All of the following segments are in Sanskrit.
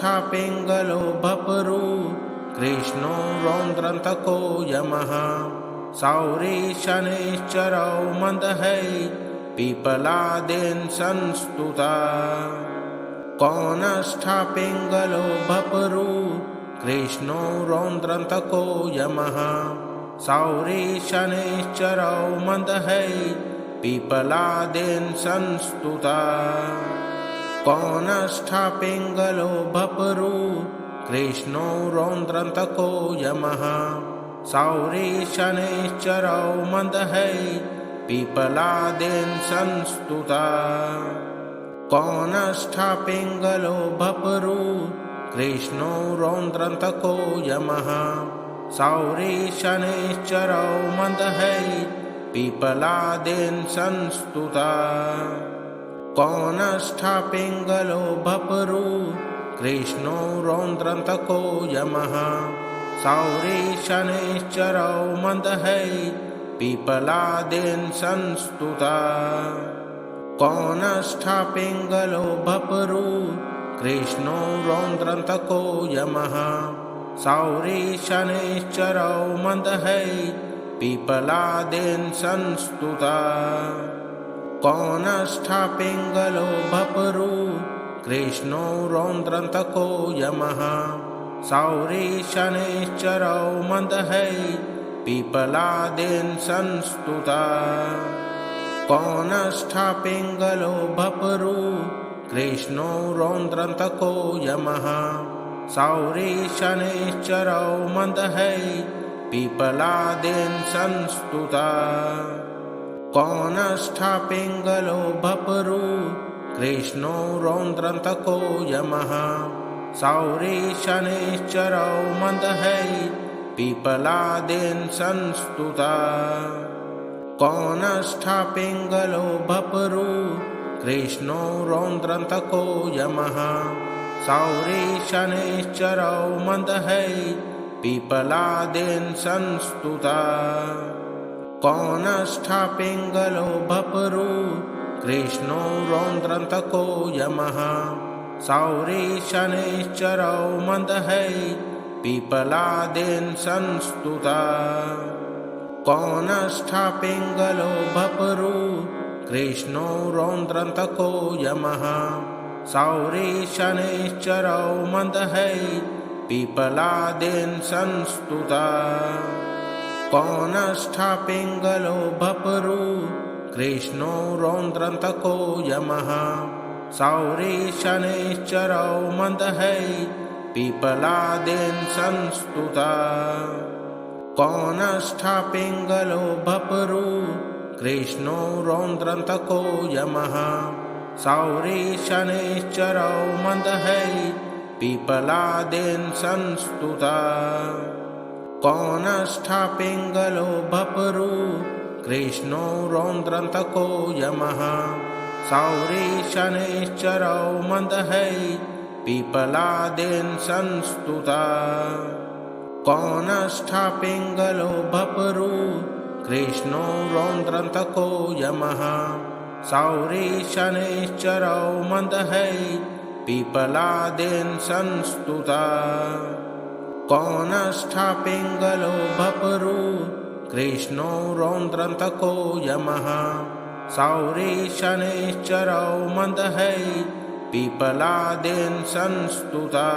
कौनष्ठापिङ्गलो भपरु कृष्णो रौद्रन्तको यमः सौरी शनैश्चरौ मन्दहै पीपलादेन संस्तुता कौनष्ठापिङ्गलो भपरु कृष्णो रौद्रन्तको यमः सौरी शनैश्चरौ मन्दहै पीपलादेन संस्तुता कौनष्ठापिङ्गलो भपरु कृष्णो रौद्रन्तको यमः सौरी शनैश्चरौ मन्दहै पीपलादेन संस्तुता कौनष्ठापिङ्गलो भपरु कृष्णो रौद्रन्तको यमः सौरी शनैश्चरौ मन्दहै पीपलादेन संस्तुता कौनष्ठापिङ्गलो भपरु कृष्णो रौद्रन्तको यमः सौरी शनैश्चरौ मन्दहै पीपलादेन संस्तुता कौनष्ठापिङ्गलो भपरु कृष्णो रौद्रन्तको यमः सौरी शनैश्चरौ मन्दहै पीपलादेन संस्तुता कौनष्ठापिङ्गलो भपरु कृष्णो रौद्रन्तको यमः सौरी शनैश्चरौ मन्दहै पीपलादेन संस्तुता कौनष्ठापिङ्गलो भपरु कृष्णो रौद्रन्तको यमः सौरी शनैश्चरौ मन्दहै पीपलादेन संस्तुता कौनष्ठापिङ्गलो भपरु कृष्णो रौद्रन्तको यमः सौरी शनैश्चरौ मन्दहै पीपलादेन संस्तुता कौनष्ठापिङ्गलो भपरु कृष्णो रौद्रन्तको यमः सौरी शनैश्चरौ मन्दहै पीपलादेन संस्तुता कौनष्ठापिङ्गलो भपरु कृष्णो रौद्रन्तको यमः सौरी शनैश्चरौ मन्दहै पीपलादेन संस्तुता कौनष्ठापिङ्गलो भपरु कृष्णो रौद्रन्तको यमः सौरी शनैश्चरौ मन्दहै पीपलादेन संस्तुता कौनष्ठापिङ्गलो भपरु कृष्णो रौद्रन्तको यमः सौरी शनैश्चरौ मन्दहै पीपलादेन संस्तुता कौनष्ठापिङ्गलो भपरु कृष्णो रौद्रन्तको यमः सौरी शनैश्चरौ मन्दहै पीपलादेन संस्तुता कौनष्ठापिङ्गलो भपरु कृष्णो रौद्रन्तको यमः सौरी शनैश्चरौ मन्दहै पीपलादेन संस्तुता कौनष्ठापिङ्गलो भपरु कृष्णो रौद्रन्तको यमः सौरी शनैश्चरौ मन्दहै पीपलादेन संस्तुता कौनष्ठापिङ्गलो भपरु कृष्णो रौद्रन्तको यमः सौरी शनैश्चरौ मन्दहै पीपलादेन संस्तुता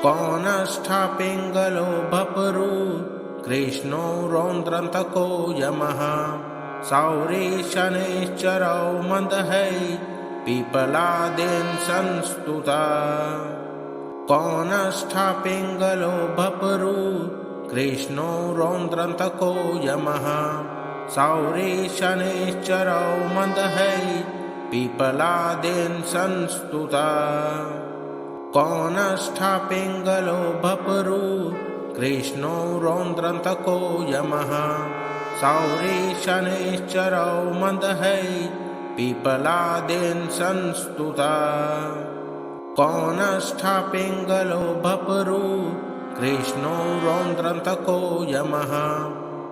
कौनष्ठापिङ्गलो भपरु कृष्णो रौद्रन्तको यमः सौरी शनैश्चरौ मन्दहै पीपलादेन संस्तुता कौनष्ठापिङ्गलो भपरु कृष्णो रौद्रन्तको यमः सौरी शनैश्चरौ मन्दहै पीपलादेन संस्तुता कौनष्ठापिङ्गलो भपरु कृष्णो रौद्रन्तको यमः सौरी शनैश्चरौ मन्दहै पीपलादेन संस्तुता कौनष्ठापिङ्गलो भपरु कृष्णो रौद्रन्तको यमः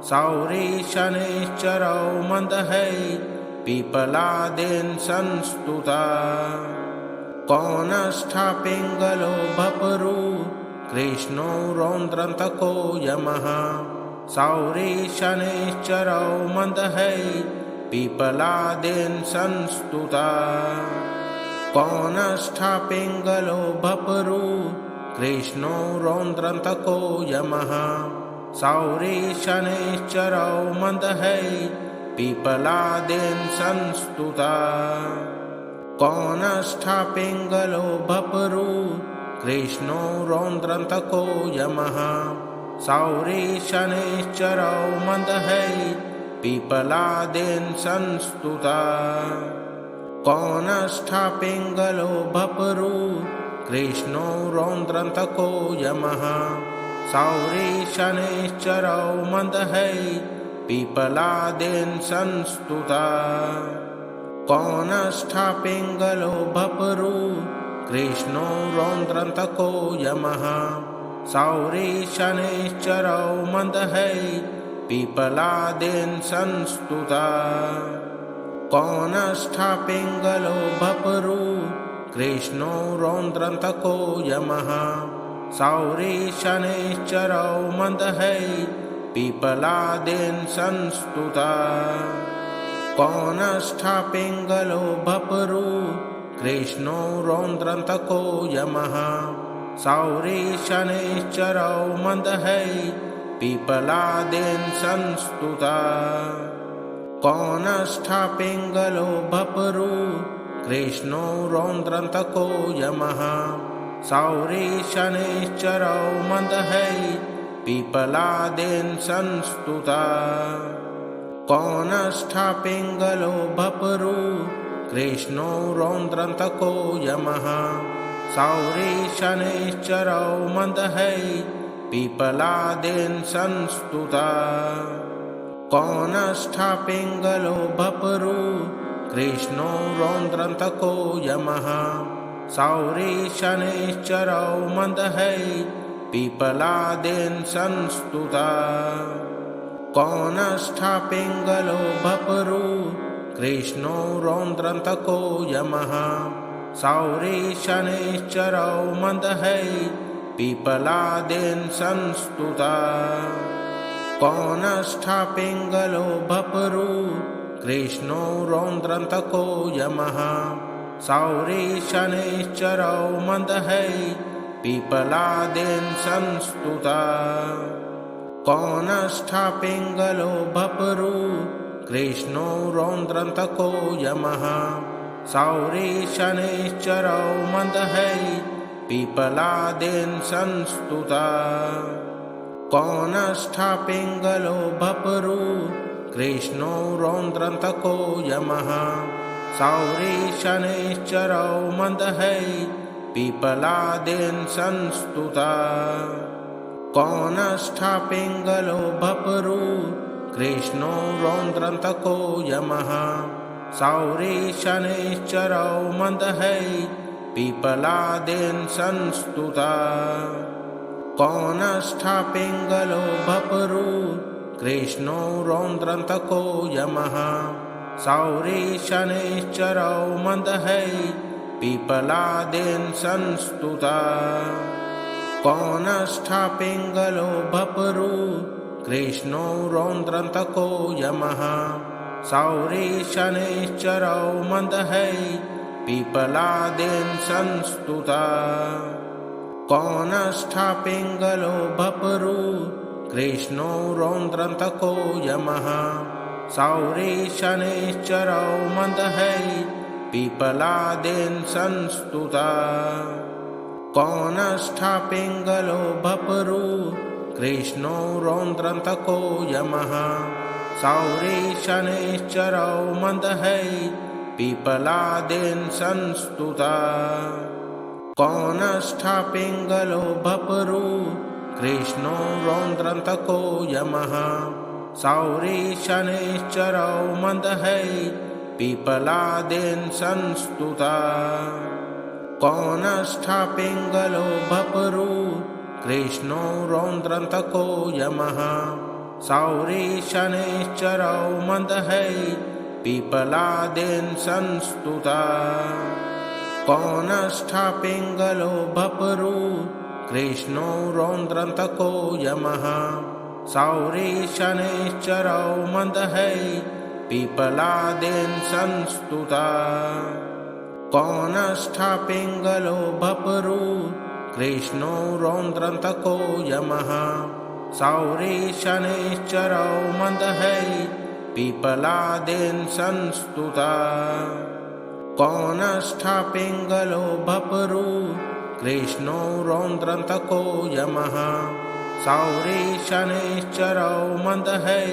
सौरी शनैश्चरौ मन्दहै पीपलादेन संस्तुता कौनष्ठपिङ्गलो भपरु कृष्णो रौद्रान्तको यमः सौरी शनैश्चरौ मन्दहै पिपलादेन संस्तुता कौनष्ठपिङ्गलो भपरु कृष्णो रौद्रान्तको यमः सौरी शनैश्चरौ मन्दहै पिपलादेन संस्तुता कौनष्ठपिङ्गलो भपरु कृष्णो रौद्रान्तको यमः सौरी शनैश्चरौ मन्दहै पिपलादेन संस्तुता कौनष्ठपिङ्गलो भपरु कृष्णो रौद्रान्तको यमः सौरी शनैश्चरौ मन्दहै पिपलादेन संस्तुता कौनष्ठपिङ्गलो भपरु कृष्णो रौद्रान्तको यमः सौरी शनैश्चरौ मन्दहै पिपलादेन संस्तुता कौनष्ठपिङ्गलो भपरु कृष्णो रौद्रान्तको यमः सौरी शनैश्चरौ मन्दहै पिपलादेन संस्तुता कौनष्ठपिङ्गलो भपरु कृष्णो रौद्रान्तको यमः सौरी शनैश्चरौ मन्दहै पिपलादेन संस्तुता कौनष्ठपिङ्गलो भपरु कृष्णो रौद्रान्तको यमः सौरी शनैश्चरौ मन्दहै पिपलादेन संस्तुता कौनष्ठपिङ्गलो भपरु कृष्णो रौद्रान्तको यमः सौरी शनैश्चरौ मन्दहै पिपलादेन संस्तुता कौनष्ठपिङ्गलो भपरु कृष्णो रौद्रान्तको यमः सौरी शनैश्चरौ मन्दहै पिपलादेन संस्तुता कौनष्ठपिङ्गलो भपरु कृष्णो रौद्रान्तको यमः सौरी शनैश्चरौ मन्दहै पिपलादेन संस्तुता कौनष्ठपिङ्गलो भपरु कृष्णो रौद्रान्तको यमः सौरी शनैश्चरौ मन्दहै पिपलादेन संस्तुता कौनष्ठपिङ्गलो भपरु कृष्णो रौद्रान्तको यमः सौरी शनैश्चरौ मन्दहै पिपलादेन संस्तुता कौनष्ठपिङ्गलो भपरु कृष्णो रौद्रान्तको यमः सौरी शनैश्चरौ मन्दहै पिपलादेन संस्तुता कौनष्ठपिङ्गलो भपरु कृष्णो रौद्रान्तको यमः सौरी शनैश्चरौ मन्दहै पिपलादेन संस्तुता कौनष्ठपिङ्गलो भपरु कृष्णो रौद्रान्तको यमः सौरी शनैश्चरौ मन्दहै पिपलादेन संस्तुता कौनष्ठपिङ्गलो भपरु कृष्णो रौद्रान्तको यमः सौरी शनैश्चरौ मन्दहै पिपलादेन संस्तुता कौनष्ठपिङ्गलो भपरु कृष्णो रौद्रान्तको यमः सौरी शनैश्चरौ मन्दहै पिपलादेन संस्तुता कौनष्ठपिङ्गलो भपरु कृष्णो रौद्रान्तको यमः सौरी शनैश्चरौ मन्दहै पिपलादेन संस्तुता कौनष्ठपिङ्गलो भपरु कृष्णो रौद्रान्तको यमः सौरी शनैश्चरौ मन्दहै पिपलादेन संस्तुता कौनष्ठपिङ्गलो भपरु कृष्णो रौद्रान्तको यमः सौरी शनैश्चरौ मन्दहै पिपलादेन संस्तुता कौनष्ठा पिङ्गलो भपरु कृष्णो रौद्रान्तको यमः सौरी शनैश्चरौ मन्दहै पिपलादेन संस्तुता कौनष्ठा पिङ्गलो भपरु कृष्णो रौद्रान्तको यमः सौरी शनैश्चरौ मन्दहै पिपलादेन संस्तुता कौनष्ठा पिङ्गलो भपरु कृष्णो रौद्रान्तको यमः सौरी शनैश्चरौ मन्दहै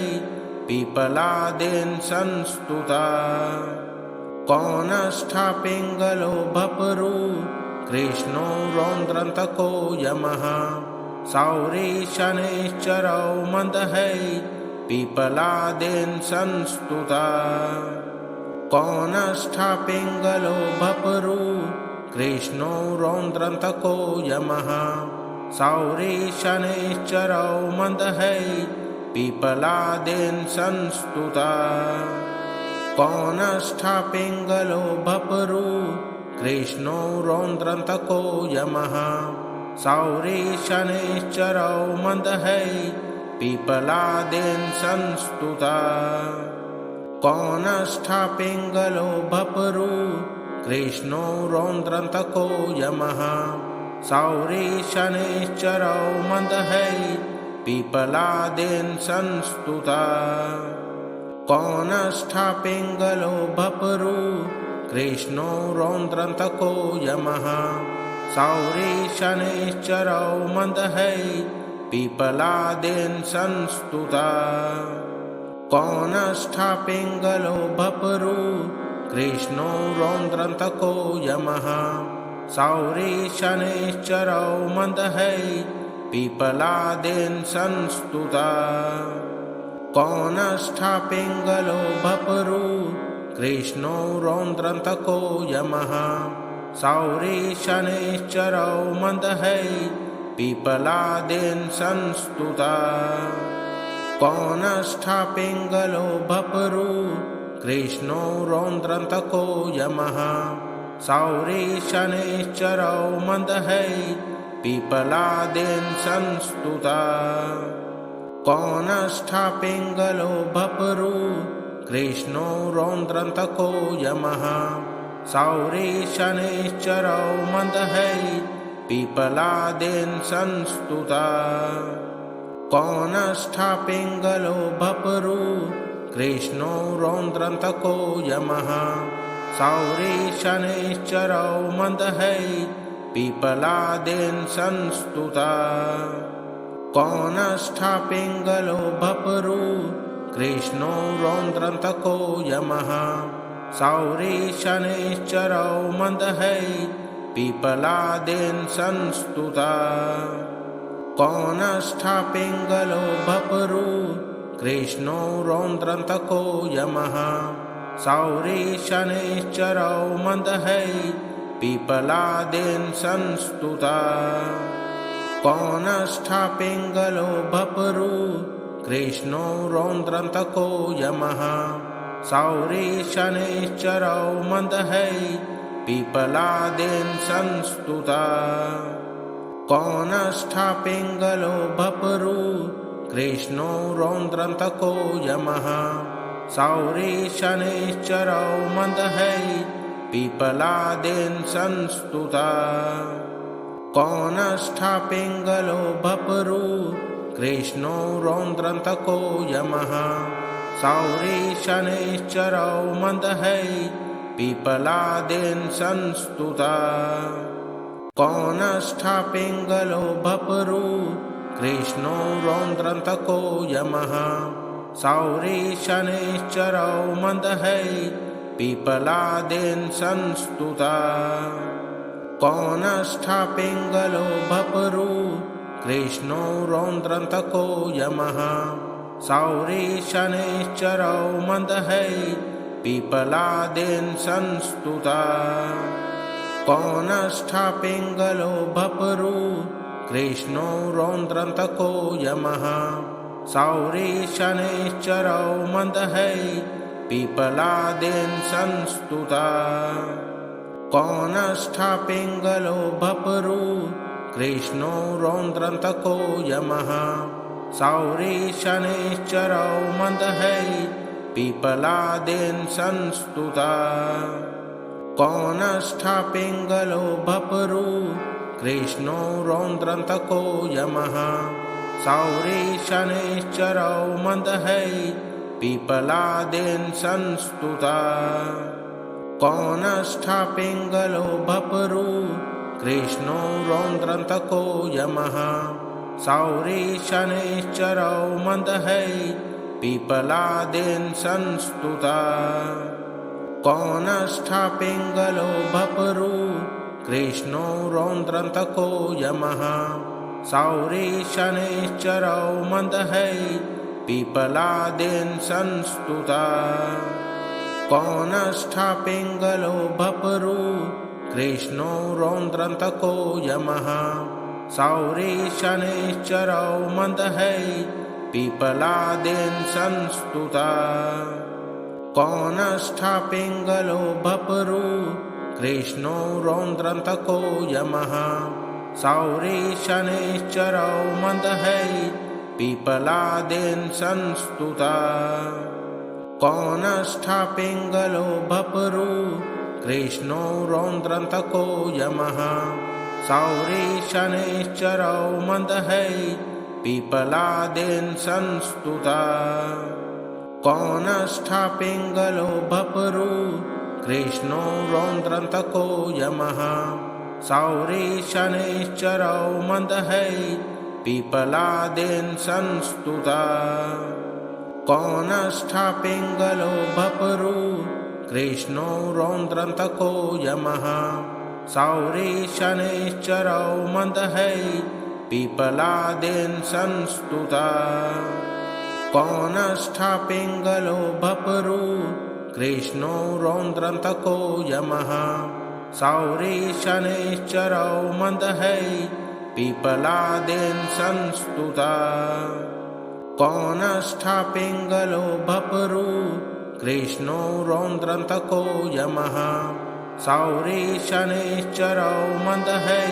पिपलादेन संस्तुता कौनष्ठा पिङ्गलो भपरु कृष्णो रौद्रान्तको यमः सौरी शनैश्चरौ मन्दहै पिपलादेन संस्तुता कौनष्ठा पिङ्गलो भपरु कृष्णो रौद्रान्तको यमः सौरी शनैश्चरौ मन्दहै पिपलादेन संस्तुता कौनष्ठा पिङ्गलो भपरु कृष्णो रौद्रान्तको यमः सौरी शनैश्चरौ मन्दहै पिपलादेन संस्तुता कौनष्ठा पिङ्गलो भपरु कृष्णो रौद्रान्तको यमः सौरी शनैश्चरौ मन्दहै पिपलादेन संस्तुता कौनष्ठा पिङ्गलो भपरु कृष्णो रौद्रान्तको यमः सौरी शनैश्चरौ मन्दहै पिपलादेन संस्तुता कौनष्ठा पिङ्गलो भपरु कृष्णो रौद्रान्तको यमः सौरी शनैश्चरौ मन्दहै पिपलादेन संस्तुता कौनष्ठा पिङ्गलो भपरु कृष्णो रौद्रान्तको यमः सौरी शनैश्चरौ मन्दहै पिपलादेन संस्तुता कौनष्ठा पिङ्गलो भपरु कृष्णो रौद्रान्तको यमः सौरी शनैश्चरौ मन्दहै पिपलादेन संस्तुता कौनष्ठा पिङ्गलो भपरु कृष्णो रौद्रान्तको यमः सौरी शनैश्चरौ मन्दहै पिपलादेन संस्तुता कौनष्ठा पिङ्गलो भपरु कृष्णो रौद्रान्तको यमः सौरी शनैश्चरौ मन्दहै पिपलादेन संस्तुता कौनष्ठा पिङ्गलो भपरु कृष्णो रौद्रान्तको यमः सौरी शनैश्चरौ मन्दहै पिपलादेन संस्तुता कौनष्ठा पिङ्गलो भपरु कृष्णो रौद्रान्तको यमः सौरी शनैश्चरौ मन्दहै पिपलादेन संस्तुता कौनष्ठा पिङ्गलो भपरु कृष्णो रौद्रान्तको यमः सौरी शनैश्चरौ मन्दहै पिपलादेन संस्तुता कौनष्ठा पिङ्गलो भपरु कृष्णो रौद्रान्तको यमः सौरी शनैश्चरौ मन्दहै पिपलादेन संस्तुता कौनष्ठा पिङ्गलो भपरु कृष्णो रौद्रान्तको यमः सौरी शनैश्चरौ मन्दहै पिपलादेन संस्तुता कौनष्ठा पिङ्गलो भपरु कृष्णो रौद्रान्तको यमः सौरी शनैश्चरौ मन्दहै पिपलादेन संस्तुता कौनष्ठा पिङ्गलो भपरु कृष्णो रौद्रान्तको यमः सौरी शनैश्चरौ मन्दहै पिपलादेन संस्तुता कौनष्ठा पिङ्गलो भपरु कृष्णो रौद्रान्तको यमः सौरी शनैश्चरौ मन्दहै पिपलादेन संस्तुता कौनष्ठा पिङ्गलो भपरु कृष्णो रौद्रान्तको यमः सौरी शनैश्चरौ मन्दहै पीपलादेन संस्तुता कौनष्ठा पिङ्गलो भपरु कृष्णो रौद्रान्तको यमः सौरी शनैश्चरौ मन्दहै पीपलादेन संस्तुता कौनष्ठा पिङ्गलो भपरु कृष्णो रौद्रान्तको यमः सौरी शनैश्चरौ मन्दहै पीपलादेन संस्तुता कौनष्ठा पिङ्गलो भपरु कृष्णो रौद्रान्तको यमः सौरी शनैश्चरौ मन्दहै पीपलादेन संस्तुता कौनष्ठा पिङ्गलो भपरु कृष्णो रौद्रान्तको यमः सौरी शनैश्चरौ मन्दहै पीपलादेन संस्तुता कौनष्ठा पिङ्गलो भपरु कृष्णो रौद्रान्तको यमः सौरी शनैश्चरौ मन्दहै पीपलादेन संस्तुता कौनष्ठा पिङ्गलो भपरु कृष्णो रौद्रान्तको यमः सौरी शनैश्चरौ मन्दहै पीपलादेन संस्तुता कौनष्ठा पिङ्गलो भपरु कृष्णो रौद्रान्तको यमः सौरी शनैश्चरौ मन्दहै पीपलादेन संस्तुता कौनष्ठा पिङ्गलो भपरु कृष्णो रौद्रान्तको यमः सौरी शनैश्चरौ मन्दहै पीपलादेन संस्तुता कौनष्ठा पिङ्गलो भपरु कृष्णो रौद्रान्तको यमः सौरी शनैश्चरौ मन्दहै पीपलादेन संस्तुता कौनष्ठा पिङ्गलो भपरु कृष्णो रौद्रान्तको यमः सौरी शनैश्चरौ मन्दहै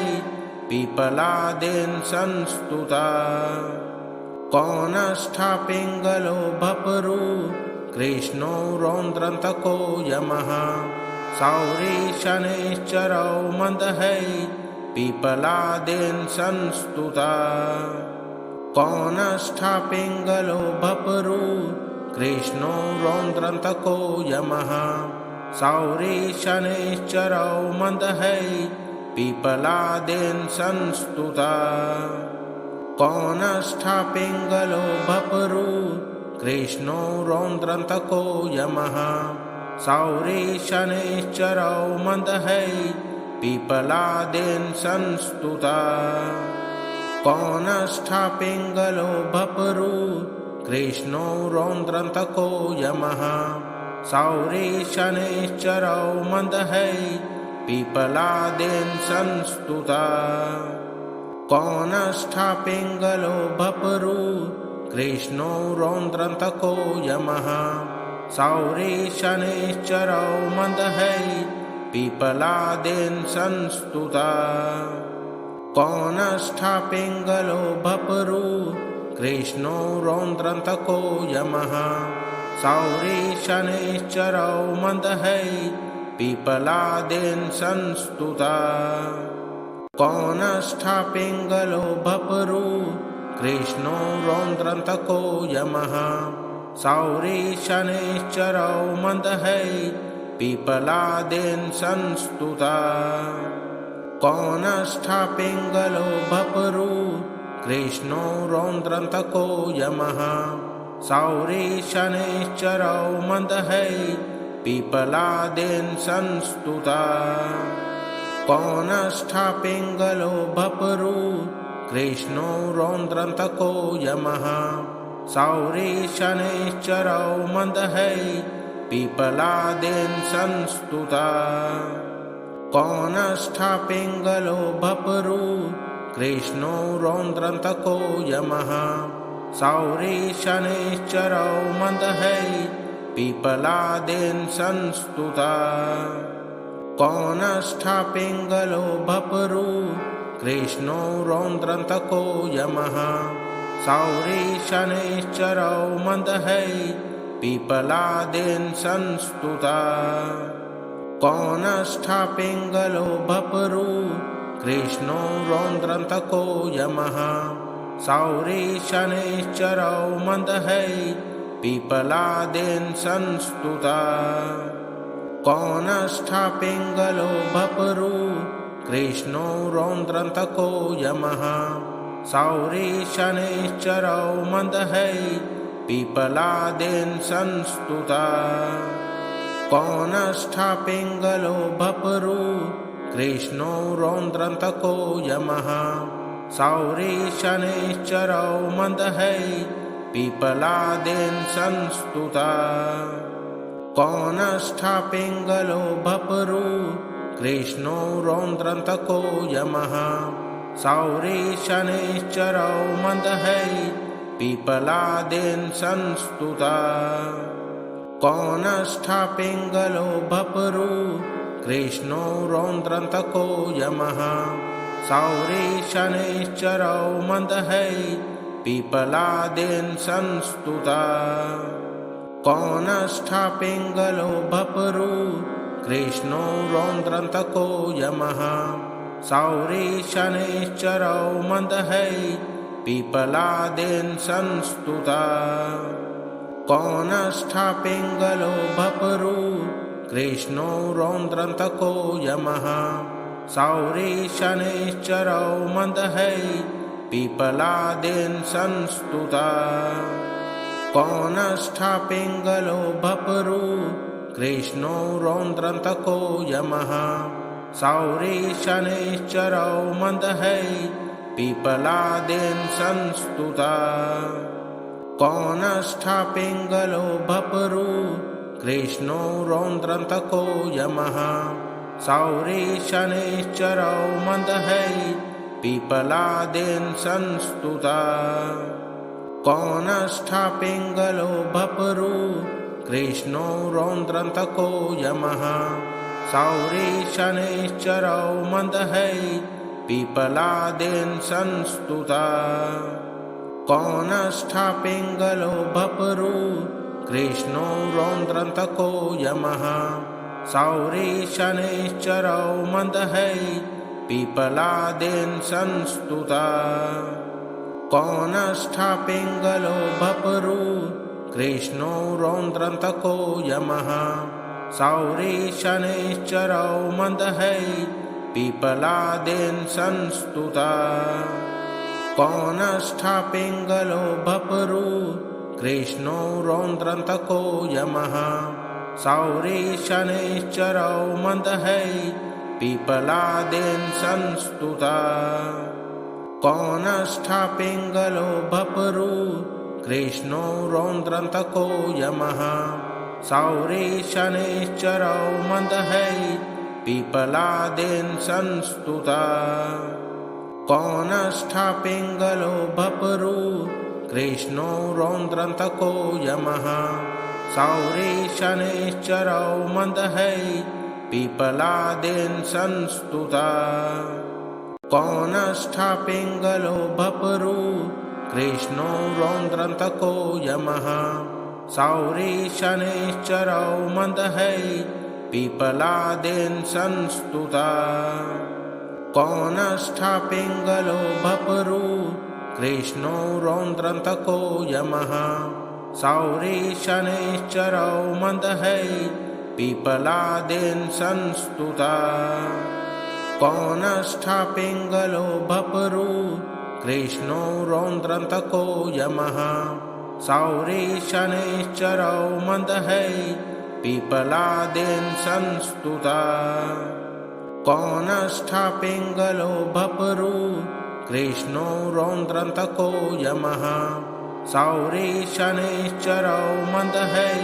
पीपलादेन संस्तुता कौनष्ठा पिङ्गलो भपरु कृष्णो रौद्रान्तको यमः सौरी शनैश्चरौ मन्दहै पीपलादेन संस्तुता कौनष्ठा पिङ्गलो भपरु कृष्णो रौद्रान्तको यमः सौरी शनैश्चरौ मन्दहै पीपलादेन संस्तुता कौनष्ठा पिङ्गलो भपरु कृष्णो रौद्रान्तको यमः सौरी शनैश्चरौ मन्दहै पीपलादेन संस्तुता कौनष्ठा पिङ्गलो भपरु कृष्णो रौद्रान्तको यमः सौरी शनैश्चरौ मन्दहै पीपलादेन संस्तुता कौनष्ठा पिङ्गलो भपरु कृष्णो रौद्रान्तको यमः सौरी शनैश्चरौ मन्दहै पीपलादेन संस्तुता कौनष्ठा पिङ्गलो भपरु कृष्णो रौद्रान्तको यमः सौरी शनैश्चरौ मन्दहै पीपलादेन संस्तुता कौनष्ठा पिङ्गलो भपरु कृष्णो रौद्रान्तको यमः सौरी शनैश्चरौ मन्दहै पीपलादेन संस्तुता कौनष्ठा पिङ्गलो भपरु कृष्णो रौद्रान्तको यमः सौरी शनैश्चरौ मन्दहै पीपलादेन संस्तुता कौनष्ठा पिङ्गलो भपरु कृष्णो रौद्रान्तको यमः सौरी शनैश्चरौ मन्दहै पीपलादेन संस्तुता कौनष्ठा पिङ्गलो भपरु कृष्णो रौद्रान्तको यमः सौरी शनैश्चरौ मन्दहै पीपलादेन संस्तुता कौनष्ठा पिङ्गलो भपरु कृष्णो रौद्रान्तको यमः सौरी शनैश्चरौ मन्दहै पीपलादीन् संस्तुता कौनष्ठा पिङ्गलो भपरु कृष्णो रौद्रान्तको यमः सौरी शनैश्चरौ मन्दहै पीपलादीन् संस्तुता कौनष्ठा पिङ्गलो भपरु कृष्णो रौद्रान्तको यमः सौरी शनैश्चरौ मन्दहै पीपलादीन् संस्तुता कौनष्ठा पिङ्गलो भपरु कृष्णो रौद्रान्तको यमः सौरी शनैश्चरौ मन्दहै पीपलादीन् संस्तुता कौनष्ठा पिङ्गलो भपरु कृष्णो रौद्रान्तको यमः सौरी शनैश्चरौ मन्दहै पीपलादीन् संस्तुता कौनष्ठा पिङ्गलो भपरु कृष्णो रौद्रान्तको यमः सौरी शनैश्चरौ मन्दहै पीपलादीन् संस्तुता कौनष्ठा पिङ्गलो भपरु कृष्णो रौद्रान्तको यमः सौरी शनैश्चरौ मन्दहै पीपलादीन् संस्तुता कौनष्ठा पिङ्गलो भपरु कृष्णो रौद्रान्तको यमः सौरी शनैश्चरौ मन्दहै पीपलादीन् संस्तुता कौनष्ठा पिङ्गलो भपरु कृष्णो रौद्रान्तको यमः सौरी शनैश्चरौ मन्दहै पीपलादीन् संस्तुता कौनष्ठा पिङ्गलो भपरु कृष्णो रौद्रान्तको यमः सौरी शनैश्चरौ मन्दहै पीपलादीन् संस्तुता कौनष्ठा पिङ्गलो भपरु कृष्णो रौद्रान्तको यमः सौरी शनैश्चरौ मन्दहै पीपलादीन् संस्तुता कौनष्ठा पिङ्गलो भपरु कृष्णो रौद्रान्तको यमः सौरी शनैश्चरौ मन्दहै पीपलादीन् संस्तुता कौनष्ठा पिङ्गलो भपरु कृष्णो रौद्रान्तको यमः सौरी शनैश्चरौ मन्दहै पीपलादीन् संस्तुता कौनष्ठा पिङ्गलो भपरु कृष्णो रौद्रान्तको यमः सौरी शनैश्चरौ मन्दहै पीपलादीन् संस्तुता कौनष्ठा पिङ्गलो भपरु कृष्णो रौद्रान्तको यमः सौरी शनैश्चरौ मन्दहै पीपलादीन् संस्तुता कौनष्ठा पिङ्गलो भपरु कृष्णो रौद्रान्तको यमः सौरी शनैश्चरौ मन्दहै पीपलादीन् संस्तुता कौनष्ठा पिङ्गलो भपरु कृष्णो रौद्रान्तको यमः सौरी शनैश्चरौ मन्दहै पीपलादीन् संस्तुता कौनष्ठा पिङ्गलो भपरु कृष्णो रौद्रान्तको यमः सौरी शनैश्चरौ मन्दहै पीपलादीन् संस्तुता कौनष्ठा पिङ्गलो भपरु कृष्णो रौद्रान्तको यमः सौरी शनैश्चरौ मन्दहै पीपलादीन् संस्तुता कौनष्ठा पिङ्गलो भपरु कृष्णो रौद्रान्तको यमः सौरी शनैश्चरौ मन्दहै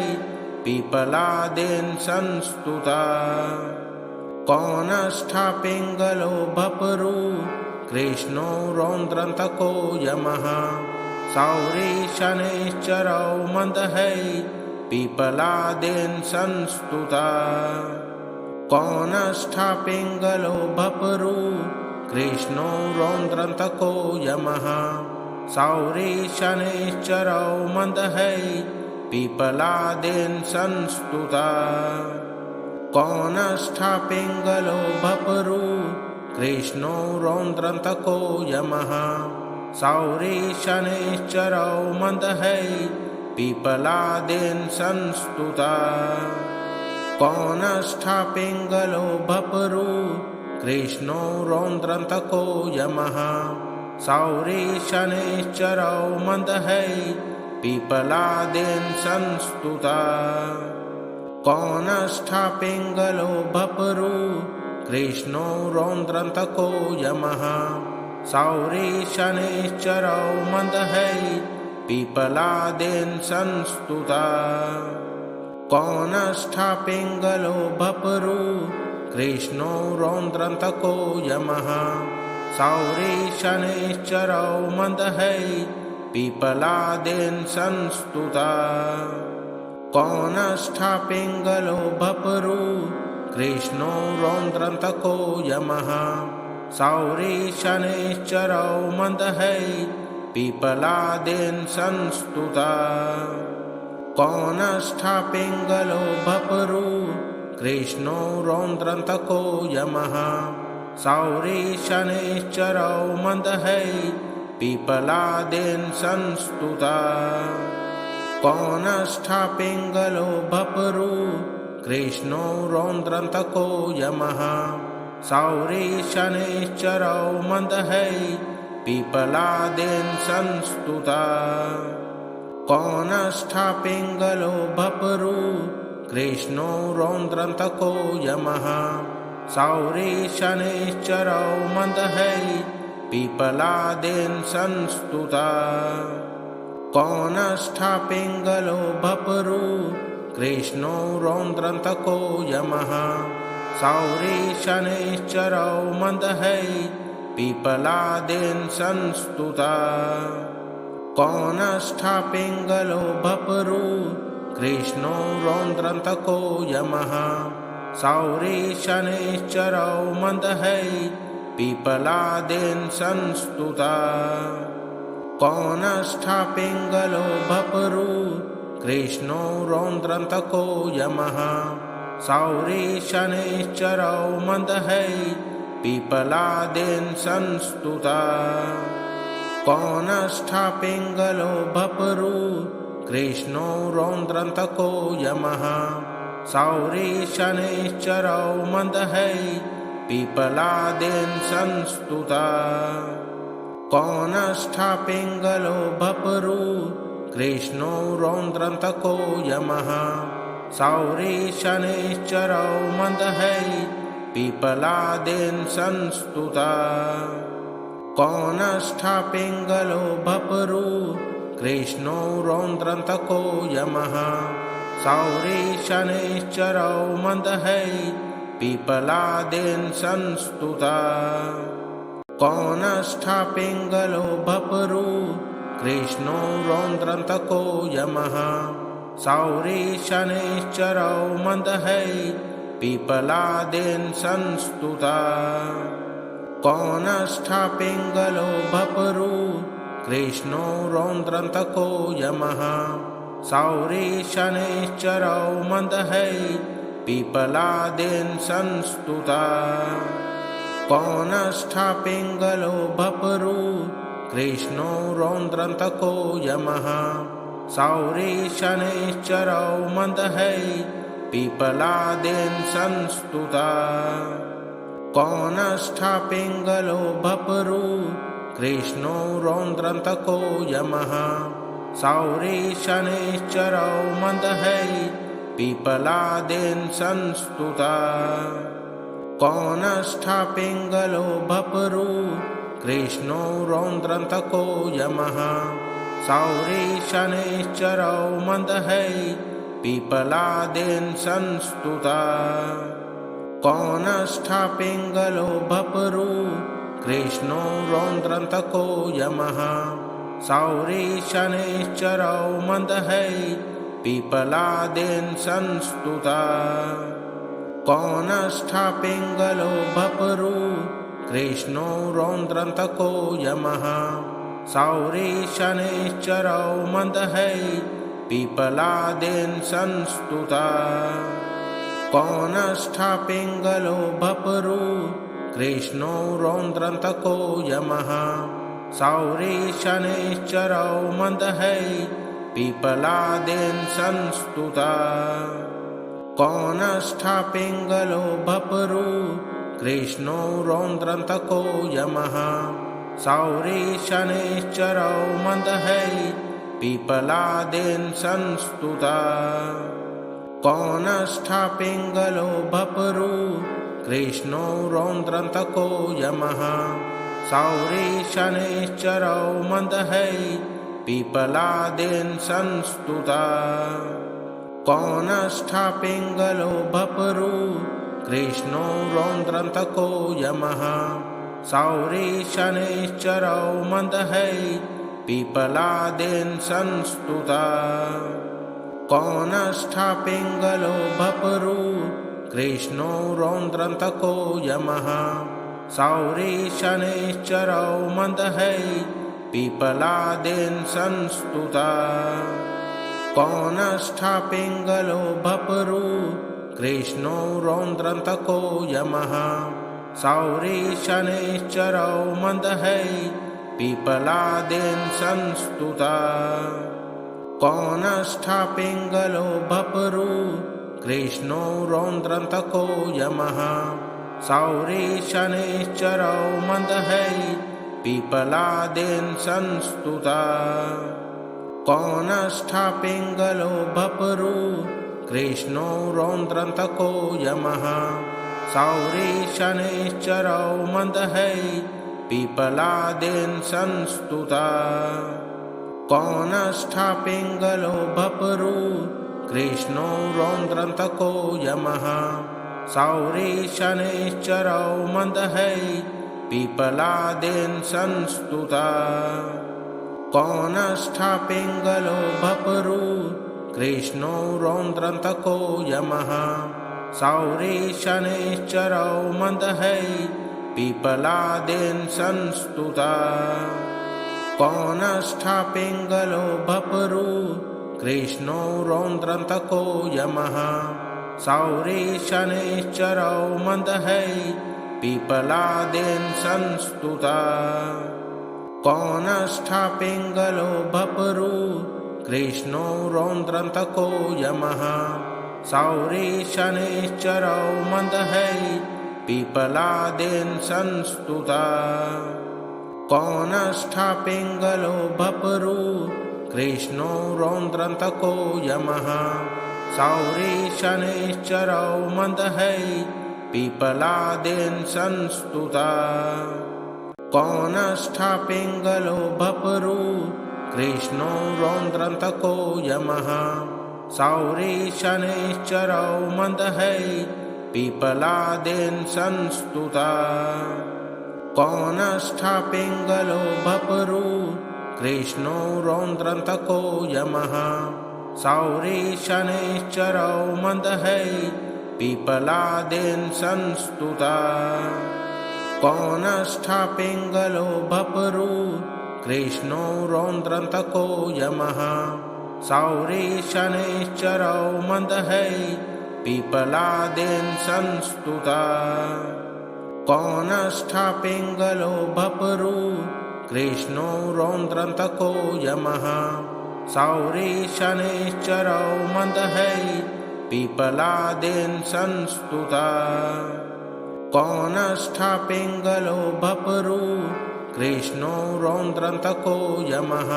पीपलादीन् संस्तुता कौनष्ठा पिङ्गलो भपरु कृष्णो रौद्रान्तको यमः सौरी शनैश्चरौ मन्दहै पीपलादीन् संस्तुता कौनष्ठा पिङ्गलो भपरु कृष्णो रौद्रान्तको यमः सौरी शनैश्चरौ मन्दहै पीपलादेन संस्तुता कौनष्ठा पिङ्गलो भपरु कृष्णो रौद्रान्तको यमः सौरी शनैश्चरौ मन्दहै पीपलादेन संस्तुता कौनष्ठा पिङ्गलो भपरु कृष्णो रौद्रान्तको यमः सौरी शनैश्चरौ मन्दहै पीपलादेन संस्तुता कौनष्ठा पिङ्गलो भपरु कृष्णो रौद्रान्तको यमः सौरी शनैश्चरौ मन्दहै पीपलादेन संस्तुता कौनष्ठा पिङ्गलो भपरु कृष्णो रौद्रान्तको यमः सौरी शनैश्चरौ मन्दहै पीपलादेन संस्तुता कौनष्ठा पिङ्गलो भपरु कृष्णो रौद्रान्तको यमः सौरी शनैश्चरौ मन्दहै पीपलादेन संस्तुता कौनष्ठा पिङ्गलो भपरु कृष्णो रौद्रान्तको यमः सौरी शनैश्चरौ मन्दहै पीपलादेन संस्तुता कौनष्ठा पिङ्गलो भपरु कृष्णो रौद्रान्तको यमः सौरी शनैश्चरौ मन्दहै पीपलादेन संस्तुता कौनष्ठा पिङ्गलो भपरु कृष्णो रौद्रान्तको यमः सौरी शनैश्चरौ मन्दहै पीपलादेन संस्तुता कौनष्ठा पिङ्गलो भपरु कृष्णो रौद्रान्तको यमः सौरी शनैश्चरौ मन्दहै पीपलादेन संस्तुता कौनष्ठा पिङ्गलो भपरु कृष्णो रौद्रान्तको यमः सौरी शनैश्चरौ मन्दहै पीपलादेन संस्तुता कौनष्ठा पिङ्गलो भपरु कृष्णो रौद्रान्तको यमः सौरी शनैश्चरौ मन्दहै पीपलादेन संस्तुता कौनष्ठा पिङ्गलो भपरु कृष्णो रौद्रान्तको यमः सौरी शनैश्चरौ मन्दहै पीपलादेन संस्तुता कौनष्ठा पिङ्गलो भपरु कृष्णो रौद्रान्तको यमः सौरी शनैश्चरौ मन्दहै पीपलादेन संस्तुता कौनष्ठा पिङ्गलो भपरु कृष्णो रौद्रान्तको यमः सौरी शनैश्चरौ मन्दहै पीपलादेन संस्तुता कौनष्ठा पिङ्गलो भपरु कृष्णो रौद्रान्तको यमः सौरी शनैश्चरौ मन्दहै पीपलादेन संस्तुता कौनष्ठा पिङ्गलो भपरु कृष्णो रौद्रान्तको यमः सौरी शनैश्चरौ मन्दहै पीपलादेन संस्तुता कौनष्ठा पिङ्गलो भपरु कृष्णो रौद्रान्तको यमः सौरी शनैश्चरौ मन्दहै पीपलादेन संस्तुता कौनष्ठा पिङ्गलो भपरु कृष्णो रौद्रान्तको यमः सौरी शनैश्चरौ मन्दहै पीपलादेन संस्तुता कौनष्ठा पिङ्गलो भपरु कृष्णो रौद्रान्तको यमः सौरी शनैश्चरौ मन्दहै पीपलादेन संस्तुता कौनष्ठा पिङ्गलो भपरु कृष्णो रौद्रान्तको यमः सौरी शनैश्चरौ मन्दहै पीपलादेन संस्तुता कौनष्ठा पिङ्गलो भपरु कृष्णो रौद्रान्तको यमः सौरी शनैश्चरौ मन्दहै पीपलादेन संस्तुता कौनष्ठा पिङ्गलो भपरु कृष्णो रौद्रान्तको यमः सौरी शनैश्चरौ मन्दहै पीपलादेन संस्तुता कौनष्ठा पिङ्गलो भपरु कृष्णो रौद्रान्तको यमः सौरी शनैश्चरौ मन्दहै पीपलादेन संस्तुता कौनष्ठा पिङ्गलो भपरु कृष्णो रौद्रान्तको यमः सौरी शनैश्चरौ मन्दहै पीपलादेन संस्तुता कौनष्ठा पिङ्गलो भपरु कृष्णो रौद्रान्तको यमः सौरी शनैश्चरौ मन्दहै पीपलादेन संस्तुता कौनष्ठा पिङ्गलो भपरु कृष्णो रौद्रान्तको यमः सौरी शनैश्चरौ मन्दहै पीपलादेन संस्तुता कौनष्ठा पिङ्गलो भपरु कृष्णो रौद्रान्तको यमः सौरी शनैश्चरौ मन्दहै पीपलादेन संस्तुता कौनष्ठा पिङ्गलो भपरु कृष्णो रौद्रान्तको यमः सौरी शनैश्चरौ मन्दहै पीपलादेन संस्तुता कौनष्ठा पिङ्गलो भपरु कृष्णो रौद्रान्तको यमः सौरी शनैश्चरौ मन्दहै पीपलादेन संस्तुता कौनष्ठा पिङ्गलो भपरु कृष्णो रौद्रान्तको यमः सौरी शनैश्चरौ मन्दहै पीपलादेन संस्तुता कौनष्ठा पिङ्गलो भपरु कृष्णो रौद्रान्तको यमः सौरी शनैश्चरौ मन्दहै पीपलादेन संस्तुता कौनष्ठा पिङ्गलो भपरु कृष्णो रौद्रान्तको यमः सौरी शनैश्चरौ मन्दहै पीपलादेन संस्तुता कौनष्ठा पिङ्गलो भपरु कृष्णो रौद्रान्तको यमः सौरी शनैश्चरौ मन्दहै पीपलादेन संस्तुता कौनष्ठा पिङ्गलो भपरु कृष्णो रौद्रान्तको यमः सौरी शनैश्चरौ मन्दहै पीपलादेन संस्तुता कौनष्ठा पिङ्गलो भपरु कृष्णो रौद्रान्तको यमः सौरी शनैश्चरौ मन्दहै पीपलादेन संस्तुता कौनष्ठा पिङ्गलो भपरु कृष्णो रौद्रान्तको यमः सौरी शनैश्चरौ मन्दहै पीपलादेन संस्तुता कौनष्ठा पिङ्गलो भपरु कृष्णो रौद्रान्तको यमः सौरी शनैश्चरौ मन्दहै पीपलादेन संस्तुता कौनष्ठा पिङ्गलो भपरु कृष्णो रौद्रान्तको यमः सौरी शनैश्चरौ मन्दहै पीपलादेन संस्तुता कौनष्ठा पिङ्गलो भपरु कृष्णो रौद्रान्तको यमः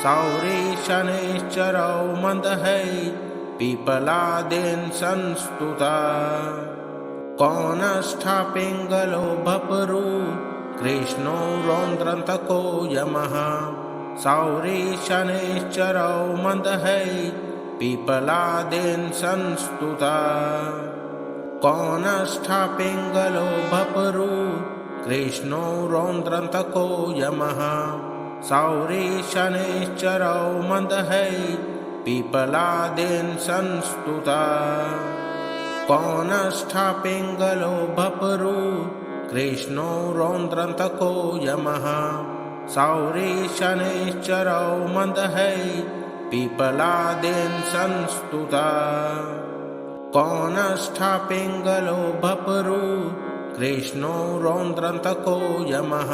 सौरी शनैश्चरौ मन्दहै पीपलादेन संस्तुता कौनष्ठा पिङ्गलो भपरु कृष्णो रौद्रान्तको यमः सौरी शनैश्चरौ मन्दहै पीपलादेन संस्तुता कौनष्ठा पिङ्गलो भपरु कृष्णो रौद्रान्तको यमः सौरी शनैश्चरौ मन्दहै पीपलादेन संस्तुता कौनष्ठा पिङ्गलो भपरु कृष्णो रौद्रान्तको यमः सौरी शनैश्चरौ मन्दहै पीपलादेन संस्तुता कौनष्ठा पिङ्गलो भपरु कृष्णो रौद्रान्तको यमः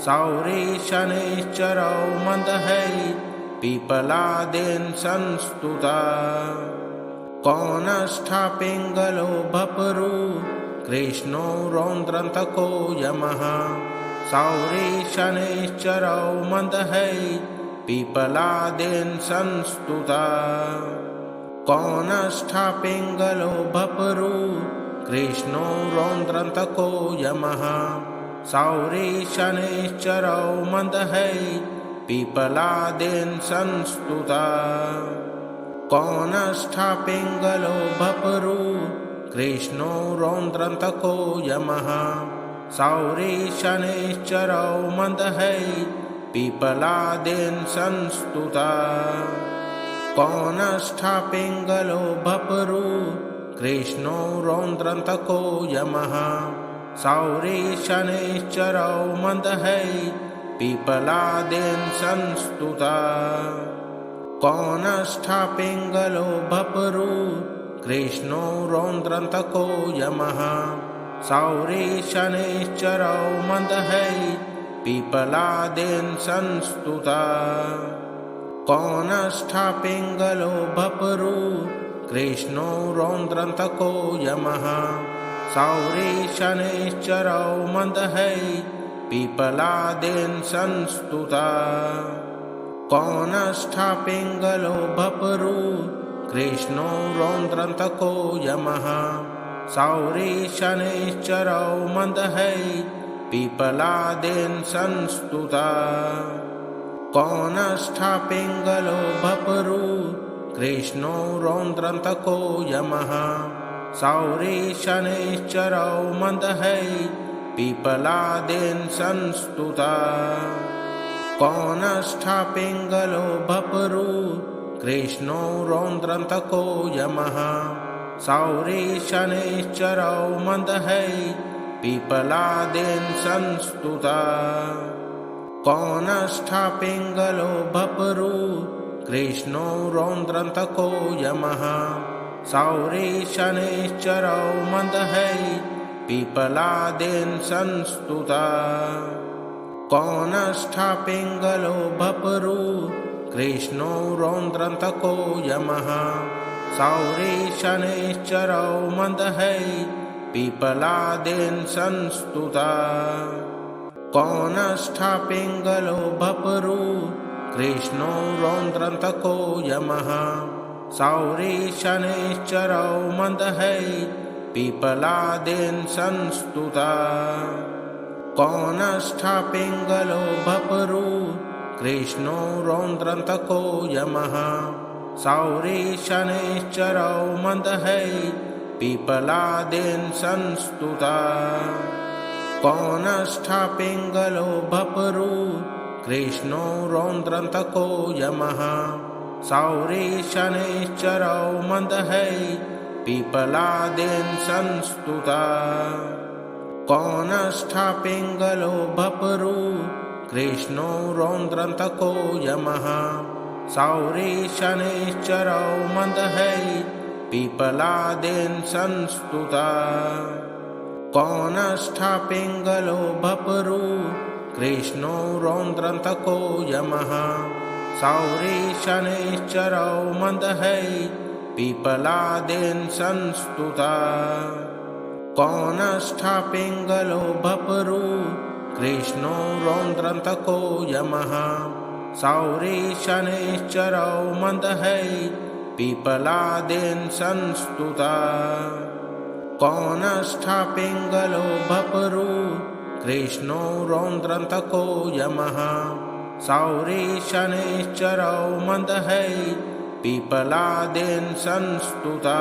सौरी शनैश्चरौ मन्दहै पीपलादेन संस्तुता कौनष्ठा पिङ्गलो भपरु कृष्णो रौद्रान्तको यमः सौरी शनैश्चरौ मन्दहै पीपलादेन संस्तुता कौनष्ठा पिङ्गलो भपरु कृष्णो रौद्रान्तको यमः सौरी शनैश्चरौ मन्दहै पीपलादेन संस्तुता कौनष्ठा पिङ्गलो भपरु कृष्णो रौद्रान्तको यमः सौरी शनैश्चरौ मन्दहै पीपलादेन संस्तुता कौनष्ठा पिङ्गलो भपरु कृष्णो रौद्रान्तको यमः सौरी शनैश्चरौ मन्दहै पीपलादेन संस्तुता कौनष्ठा पिङ्गलो भपरु कृष्णो रौद्रान्तको यमः सौरी शनैश्चरौ मन्दहै पीपलादेन संस्तुता कौनष्ठा पिङ्गलो भपरु कृष्णो रौद्रान्तको यमः सौरी शनैश्चरौ मन्दहै पीपलादेन संस्तुता कौनष्ठा पिङ्गलो भपरु कृष्णो रौद्रान्तको यमः सौरी शनैश्चरौ मन्दहै पीपलादेन संस्तुता कौनष्ठा पिङ्गलो भपरु कृष्णो रौद्रान्तको यमः सौरी शनैश्चरौ मन्दहै पीपलादेन संस्तुता कौनष्ठा पिङ्गलो भपरु कृष्णो रौद्रान्तको यमः सौरी शनैश्चरौ मन्दहै पीपलादेन संस्तुता कौनष्ठा पिङ्गलो भपरु कृष्णो रौद्रान्तको यमः सौरी शनैश्चरौ मन्दहै पीपलादेन संस्तुता कौनष्ठा पिङ्गलो भपरु कृष्णो रौद्रान्तको यमः सौरी शनैश्चरौ मन्दहै पीपलादेन संस्तुता कौनष्ठा पिङ्गलो भपरु कृष्णो रौद्रान्तको यमः सौरी शनैश्चरौ मन्दहै पीपलादेन संस्तुता कौनष्ठा पिङ्गलो भपरु कृष्णो रौद्रान्तको यमः सौरी शनैश्चरौ मन्दहै पीपलादेन संस्तुता कौनष्ठा पिङ्गलो भपरु कृष्णो रौद्रान्तको यमः सौरी शनैश्चरौ मन्दहै पीपलादेन संस्तुता कौनष्ठा पिङ्गलो भपरु कृष्णो रौद्रान्तको यमः सौरी शनैश्चरौ मन्दहै पीपलादेन संस्तुता कौनष्ठा पिङ्गलो भपरु कृष्णो रौद्रान्तको यमः सौरी शनैश्चरौ मन्दहै पीपलादेन संस्तुता कौनष्ठा पिङ्गलो भपरु कृष्णो रौद्रान्तको यमः सौरी शनैश्चरौ मन्दहै पीपलादेन संस्तुता कौनष्ठा पिङ्गलो भपरु कृष्णो रौद्रान्तको यमः सौरी शनैश्चरौ मन्दहै पीपलादेन संस्तुता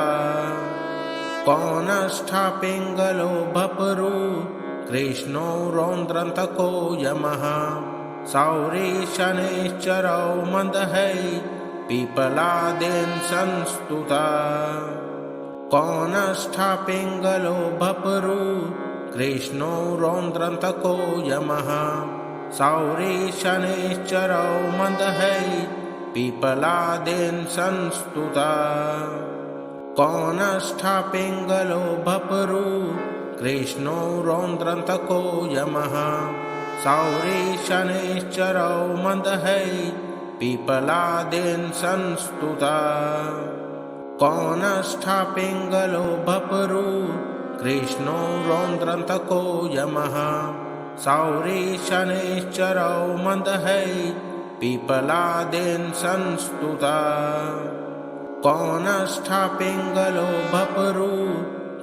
कौनष्ठा पिङ्गलो भपरु कृष्णो रौद्रान्तको यमः सौरी शनैश्चरौ मन्दहै पीपलादेन संस्तुता कौनष्ठा पिङ्गलो भपरु कृष्णो रौद्रान्तको यमः सौरी शनैश्चरौ मन्दहै पीपलादेन संस्तुता कौनष्ठा पिङ्गलो भपरु कृष्णो रौद्रान्तको यमः सौरी शनैश्चरौ मन्दहै पीपलादेन संस्तुता कौनष्ठा पिङ्गलो भपरु कृष्णो रौद्रान्तको यमः सौरी शनैश्चरौ मन्दहै पीपलादेन संस्तुता कौनष्ठा पिङ्गलो भपरु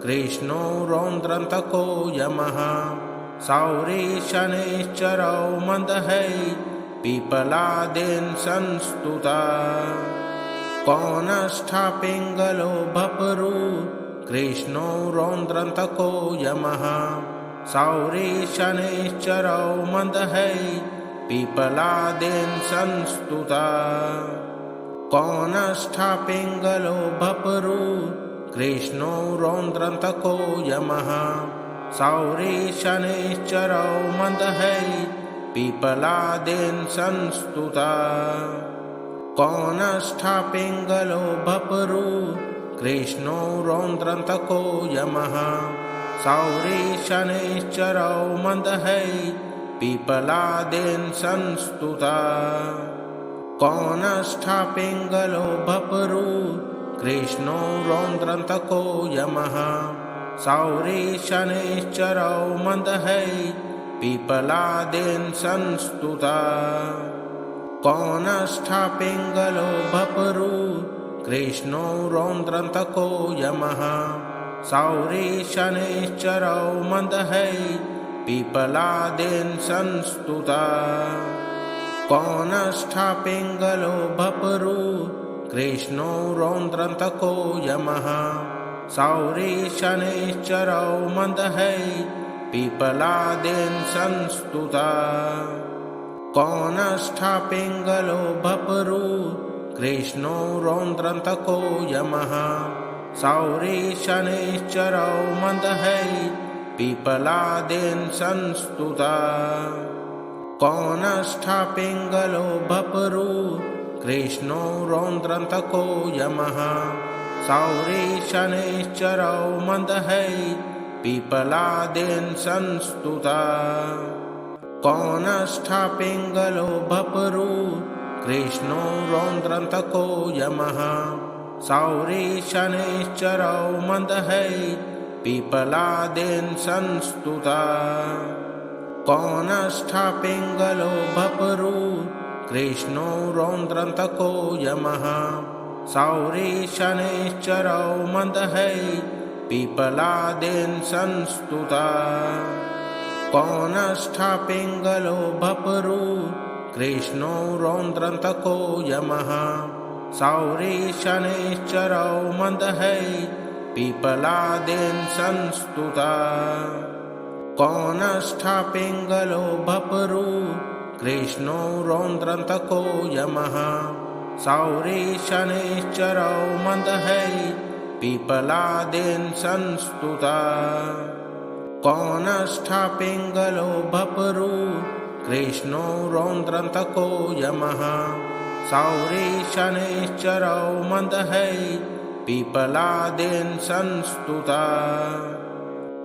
कृष्णो रौद्रान्तको यमः सौरी शनैश्चरौ मन्दहै पीपलादेन संस्तुता कौनष्ठा पिङ्गलो भपरु कृष्णो रौद्रान्तको यमः सौरी शनैश्चरौ मन्दहै पीपलादेन संस्तुता कौनष्ठा पिङ्गलो भपरु कृष्णो रौद्रान्तको यमः सौरी शनैश्चरौ मन्दहै पीपलादेन संस्तुता कौनष्ठा पिङ्गलो भपरु कृष्णो रौद्रान्तको यमः सौरी शनैश्चरौ मन्दहै पीपलादेन संस्तुता कौनष्ठा पिङ्गलो भपरु कृष्णो रौद्रान्तको यमः सौरी शनैश्चरौ मन्दहै पीपलादेन संस्तुता कौनष्ठा पिङ्गलो भपरु कृष्णो रौद्रान्तको यमः सौरी शनैश्चरौ मन्दहै पीपलादेन संस्तुता कौनष्ठा पिङ्गलो भपरु कृष्णो रौद्रान्तको यमः सौरी शनैश्चरौ मन्दहै पीपलादेन संस्तुता कौनष्ठा पिङ्गलो भपरु कृष्णो रौद्रान्तको यमः सौरी शनैश्चरौ मन्दहै पीपलादेन संस्तुता कौनष्ठा पिङ्गलो भपरु कृष्णो रौद्रान्तको यमः सौरी शनैश्चरौ मन्दहै पीपलादेन संस्तुता कौनष्ठा पिङ्गलो भपरु कृष्णो रौद्रान्तको यमः सौरी शनैश्चरौ मन्दहै पीपलादेन संस्तुता कौनष्ठा पिङ्गलो भपरु कृष्णो रौद्रान्तको यमः सौरी शनैश्चरौ मन्दहै पीपलादेन संस्तुता कौनष्ठा पिङ्गलो भपरु कृष्णो रौद्रान्तको यमः सौरी शनैश्चरौ मन्दहै पीपलादेन संस्तुता कौनष्ठा पिङ्गलो भपरु कृष्णो रौद्रान्तको यमः सौरी शनैश्चरौ मन्दहै पीपलादेन संस्तुता कौनष्ठा पिङ्गलो भपरु कृष्णो रौद्रान्तको यमः सौरी शनैश्चरौ मन्दहै पीपलादेन संस्तुता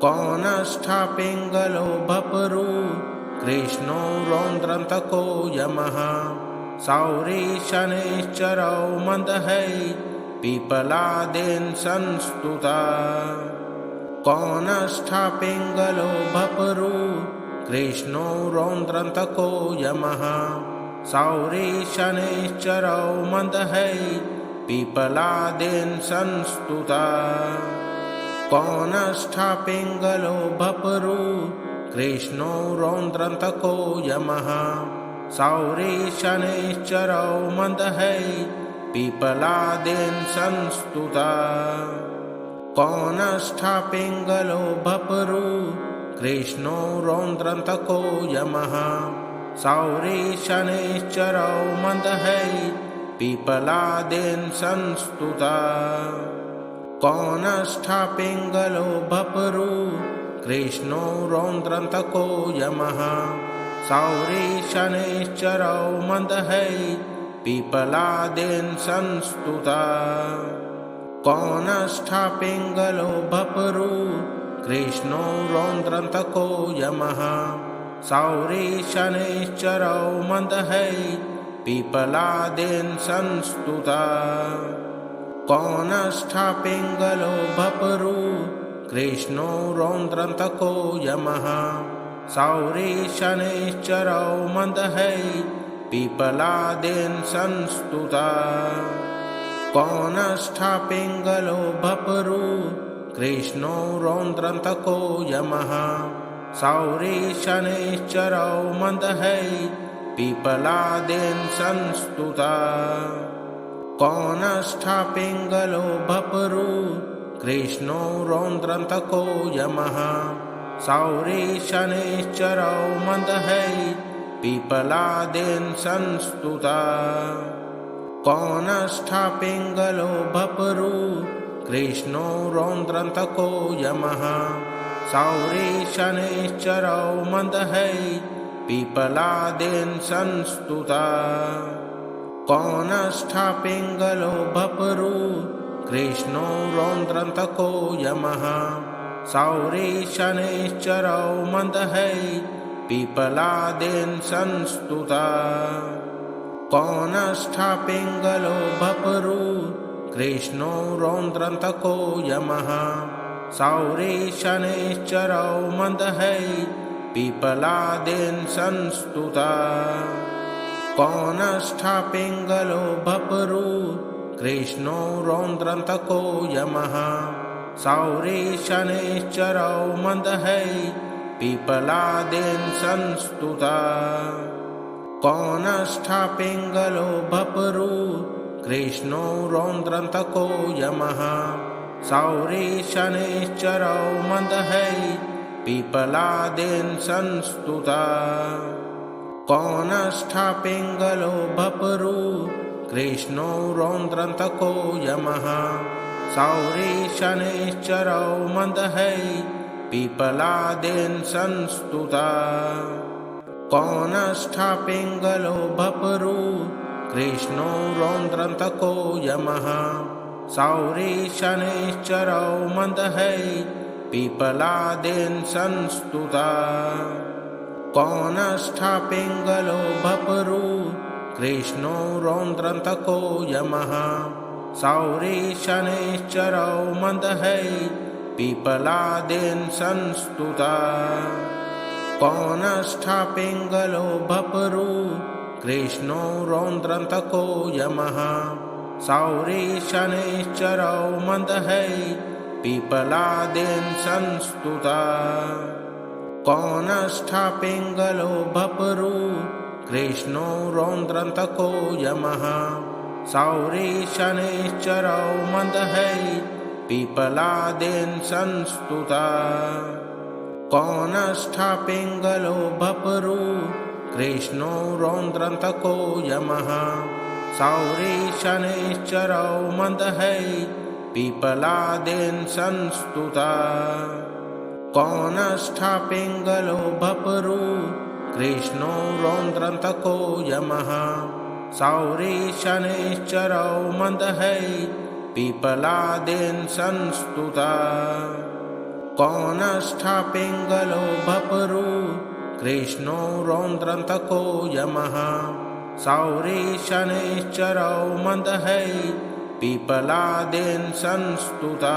कौनष्ठा पिङ्गलो भपरु कृष्णो रौद्रान्तको यमः सौरी शनैश्चरौ मन्दहै पीपलादेन संस्तुता कौनष्ठा पिङ्गलो भपरु कृष्णो रौद्रान्तको यमः सौरी शनैश्चरौ मन्दहै पीपलादेन संस्तुता कौनष्ठा पिङ्गलो भपरु कृष्णो रौद्रान्तको यमः सौरी शनैश्चरौ मन्दहै पीपलादेन संस्तुता कौनष्ठा पिङ्गलो भपरु कृष्णो रौद्रान्तको यमः सौरी शनैश्चरौ मन्दहै पीपलादेन संस्तुता कौनष्ठा पिङ्गलो भपरु कृष्णो रौद्रान्तको यमः सौरी शनैश्चरौ मन्दहै पिपलादेन संस्तुता कौनष्ठा पिङ्गलो भपरु कृष्णो रौद्रान्तको यमः सौरी शनैश्चरौ मन्दहै पिपलादेन संस्तुता कौनष्ठा पिङ्गलो भपरु कृष्णो रौद्रान्तको यमः सौरी शनैश्चरौ मन्दहै पिपलादेन संस्तुता कौनष्ठा पिङ्गलो भपरु कृष्णो रौद्रान्तको यमः सौरी शनैश्चरौ मन्दहै पिपलादेन संस्तुता कौनष्ठा पिङ्गलो भपरु कृष्णो रौद्रान्तको यमः सौरी शनैश्चरौ मन्दहै पिपलादेन संस्तुता कौनष्ठा पिङ्गलो भपरु कृष्णो रौद्रान्तको यमः सौरी शनैश्चरौ मन्दहै पिपलादेन संस्तुता कौनष्ठा पिङ्गलो भपरु कृष्णो रौद्रान्तको यमः सौरी शनैश्चरौ मन्दहै पिपलादेन संस्तुता कौनष्ठा पिङ्गलो भपरु कृष्णो रौद्रान्तको यमः सौरी शनैश्चरौ मन्दहै पिपलादेन संस्तुता कौनष्ठा पिङ्गलो भपरु कृष्णो रौद्रान्तको यमः सौरी शनैश्चरौ मन्दहै पिपलादेन संस्तुता कौनष्ठा पिङ्गलो भपरु कृष्णो रौद्रान्तको यमः सौरी शनैश्चरौ मन्दहै पिपलादेन संस्तुता कौनष्ठा पिङ्गलो भपरु कृष्णो रौद्रान्तको यमः सौरी शनैश्चरौ मन्दहै पिपलादेन संस्तुता कौनष्ठा पिङ्गलो भपरु कृष्णो रौद्रान्तको यमः सौरी शनैश्चरौ मन्दहै पिपलादेन संस्तुता कौनष्ठा पिङ्गलो भपरु कृष्णो रौद्रान्तको यमः सौरी शनैश्चरौ मन्दहै पिपलादेन संस्तुता कौनष्ठा पिङ्गलो भपरु कृष्णो रौद्रान्तको यमः सौरी शनैश्चरौ मन्दहै पिपलादेन संस्तुता कौनष्ठा पिङ्गलो भपरु कृष्णो रौद्रान्तको यमः सौरी शनैश्चरौ मन्दहै पिपलादेन संस्तुता कौनष्ठा पिङ्गलो भपरु कृष्णो रौद्रान्तको यमः सौरी शनैश्चरौ मन्दहै पिपलादेन संस्तुता कौनष्ठा पिङ्गलो भपरु कृष्णो रौद्रान्तको यमः सौरी शनैश्चरौ मन्दहै पिपलादेन संस्तुता कौनष्ठा पिङ्गलो भपरु कृष्णो रौद्रान्तको यमः सौरी शनैश्चरौ मन्दहै पिपलादेन संस्तुता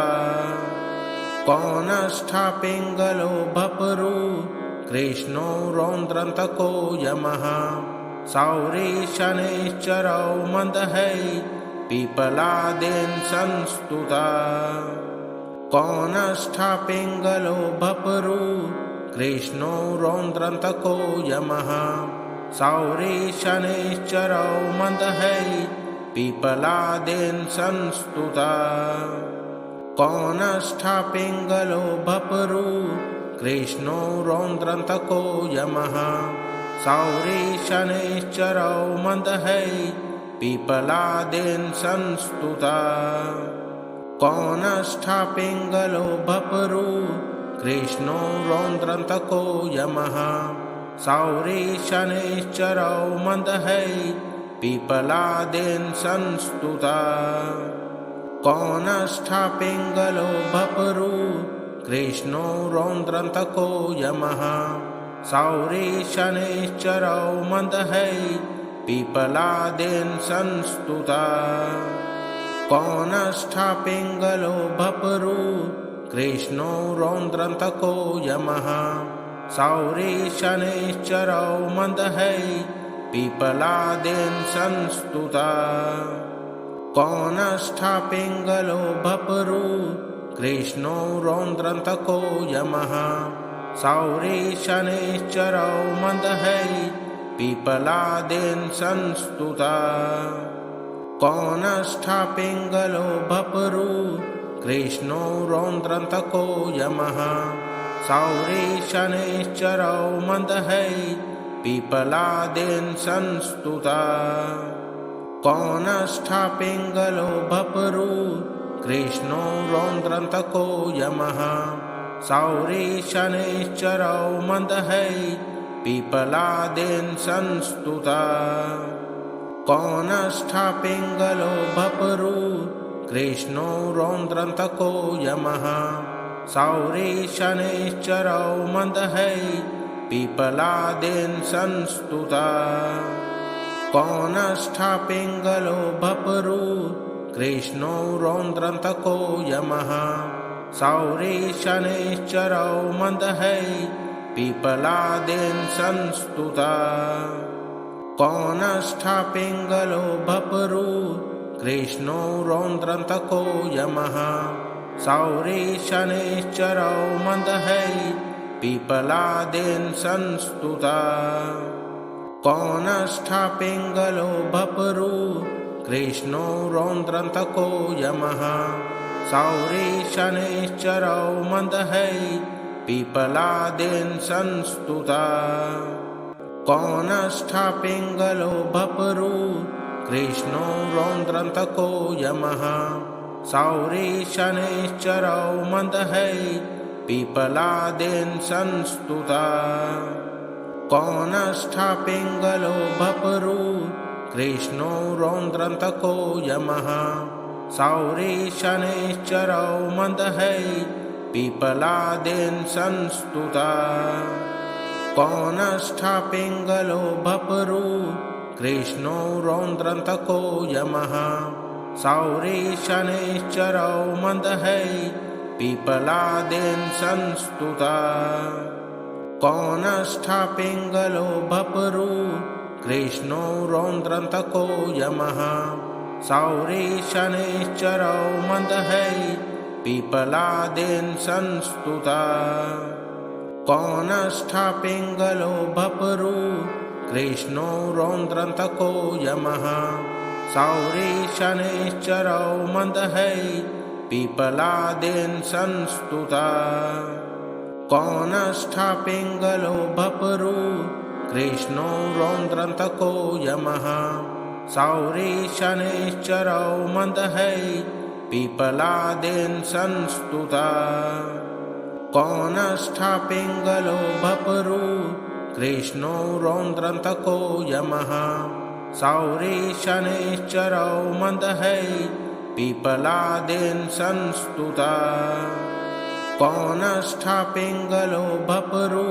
कौनष्ठा पिङ्गलो भपरु कृष्णो रौद्रान्तको यमः सौरी शनैश्चरौ मन्दहै पिपलादेन संस्तुता कौनष्ठा पिङ्गलो भपरु कृष्णो रौद्रान्तको यमः सौरी शनैश्चरौ मन्दहै पिपलादेन संस्तुता कौनष्ठा पिङ्गलो भपरु कृष्णो रौद्रान्तको यमः सौरी शनैश्चरौ मन्दहै पिपलादेन संस्तुता कौनष्ठा पिङ्गलो भपरु कृष्णो रौद्रान्तको यमः सौरी शनैश्चरौ मन्दहै पीपलादेन संस्तुता कौनष्ठा पिङ्गलो भपरु कृष्णो रौद्रान्तको यमः सौरी शनैश्चरौ मन्दहै पीपलादेन संस्तुता कौनष्ठा पिङ्गलो भपरु कृष्णो रौद्रान्तको यमः सौरी शनैश्चरौ मन्दहै पीपलादेन संस्तुता कौनष्ठा पिङ्गलो भपरु कृष्णो रौद्रान्तको यमः सौरी शनैश्चरौ मन्दहै पीपलादेन संस्तुता कौनष्ठा पिङ्गलो भपरु कृष्णो रौद्रान्तको यमः सौरी शनैश्चरौ मन्दहै पीपलादेन संस्तुता कौनष्ठा पिङ्गलो भपरु कृष्णो रौद्रान्तको यमः सौरी शनैश्चरौ मन्दहै पीपलादेन संस्तुता कौनष्ठा पिङ्गलो भपरु कृष्णो रौद्रान्तको यमः सौरी शनैश्चरौ मन्दहै पीपलादेन संस्तुता कौनष्ठा पिङ्गलो भपरु कृष्णो रौद्रान्तको यमः सौरी शनैश्चरौ मन्दहै पीपलादेन संस्तुता कौनष्ठा पिङ्गलो भपरु कृष्णो रौद्रान्तको यमः सौरी शनैश्चरौ मन्दहै पीपलादेन संस्तुता कौनष्ठा पिङ्गलो भपरु कृष्णो रौद्रान्तको यमः सौरी शनैश्चरौ मन्दहै पीपलादेन संस्तुता कौनष्ठा पिङ्गलो भपरु कृष्णो रौद्रान्तको यमः सौरी शनैश्चरौ मन्दहै पीपलादेन संस्तुता कौनष्ठा पिङ्गलो भपरु कृष्णो रौद्रान्तको यमः सौरी शनैश्चरौ मन्दहै पीपलादेन संस्तुता कौनष्ठा पिङ्गलो भपरु कृष्णो रौद्रान्तको यमः सौरी शनैश्चरौ मन्दहै पीपलादेन संस्तुता कौनष्ठा पिङ्गलो भपरु कृष्णो रौद्रान्तको यमः सौरी शनैश्चरौ मन्दहै पीपलादेन संस्तुता कौनष्ठा पिङ्गलो भपरु कृष्णो रौद्रान्तको यमः सौरी शनैश्चरौ मन्दहै पीपलादेन संस्तुता कौनष्ठा पिङ्गलो भपरु कृष्णो रौद्रान्तको यमः सौरी शनैश्चरौ मन्दहै पीपलादेन संस्तुता कौनष्ठा पिङ्गलो भपरु कृष्णो रौद्रान्तको यमः सौरी शनैश्चरौ मन्दहै पीपलादेन संस्तुता कौनष्ठा पिङ्गलो भपरु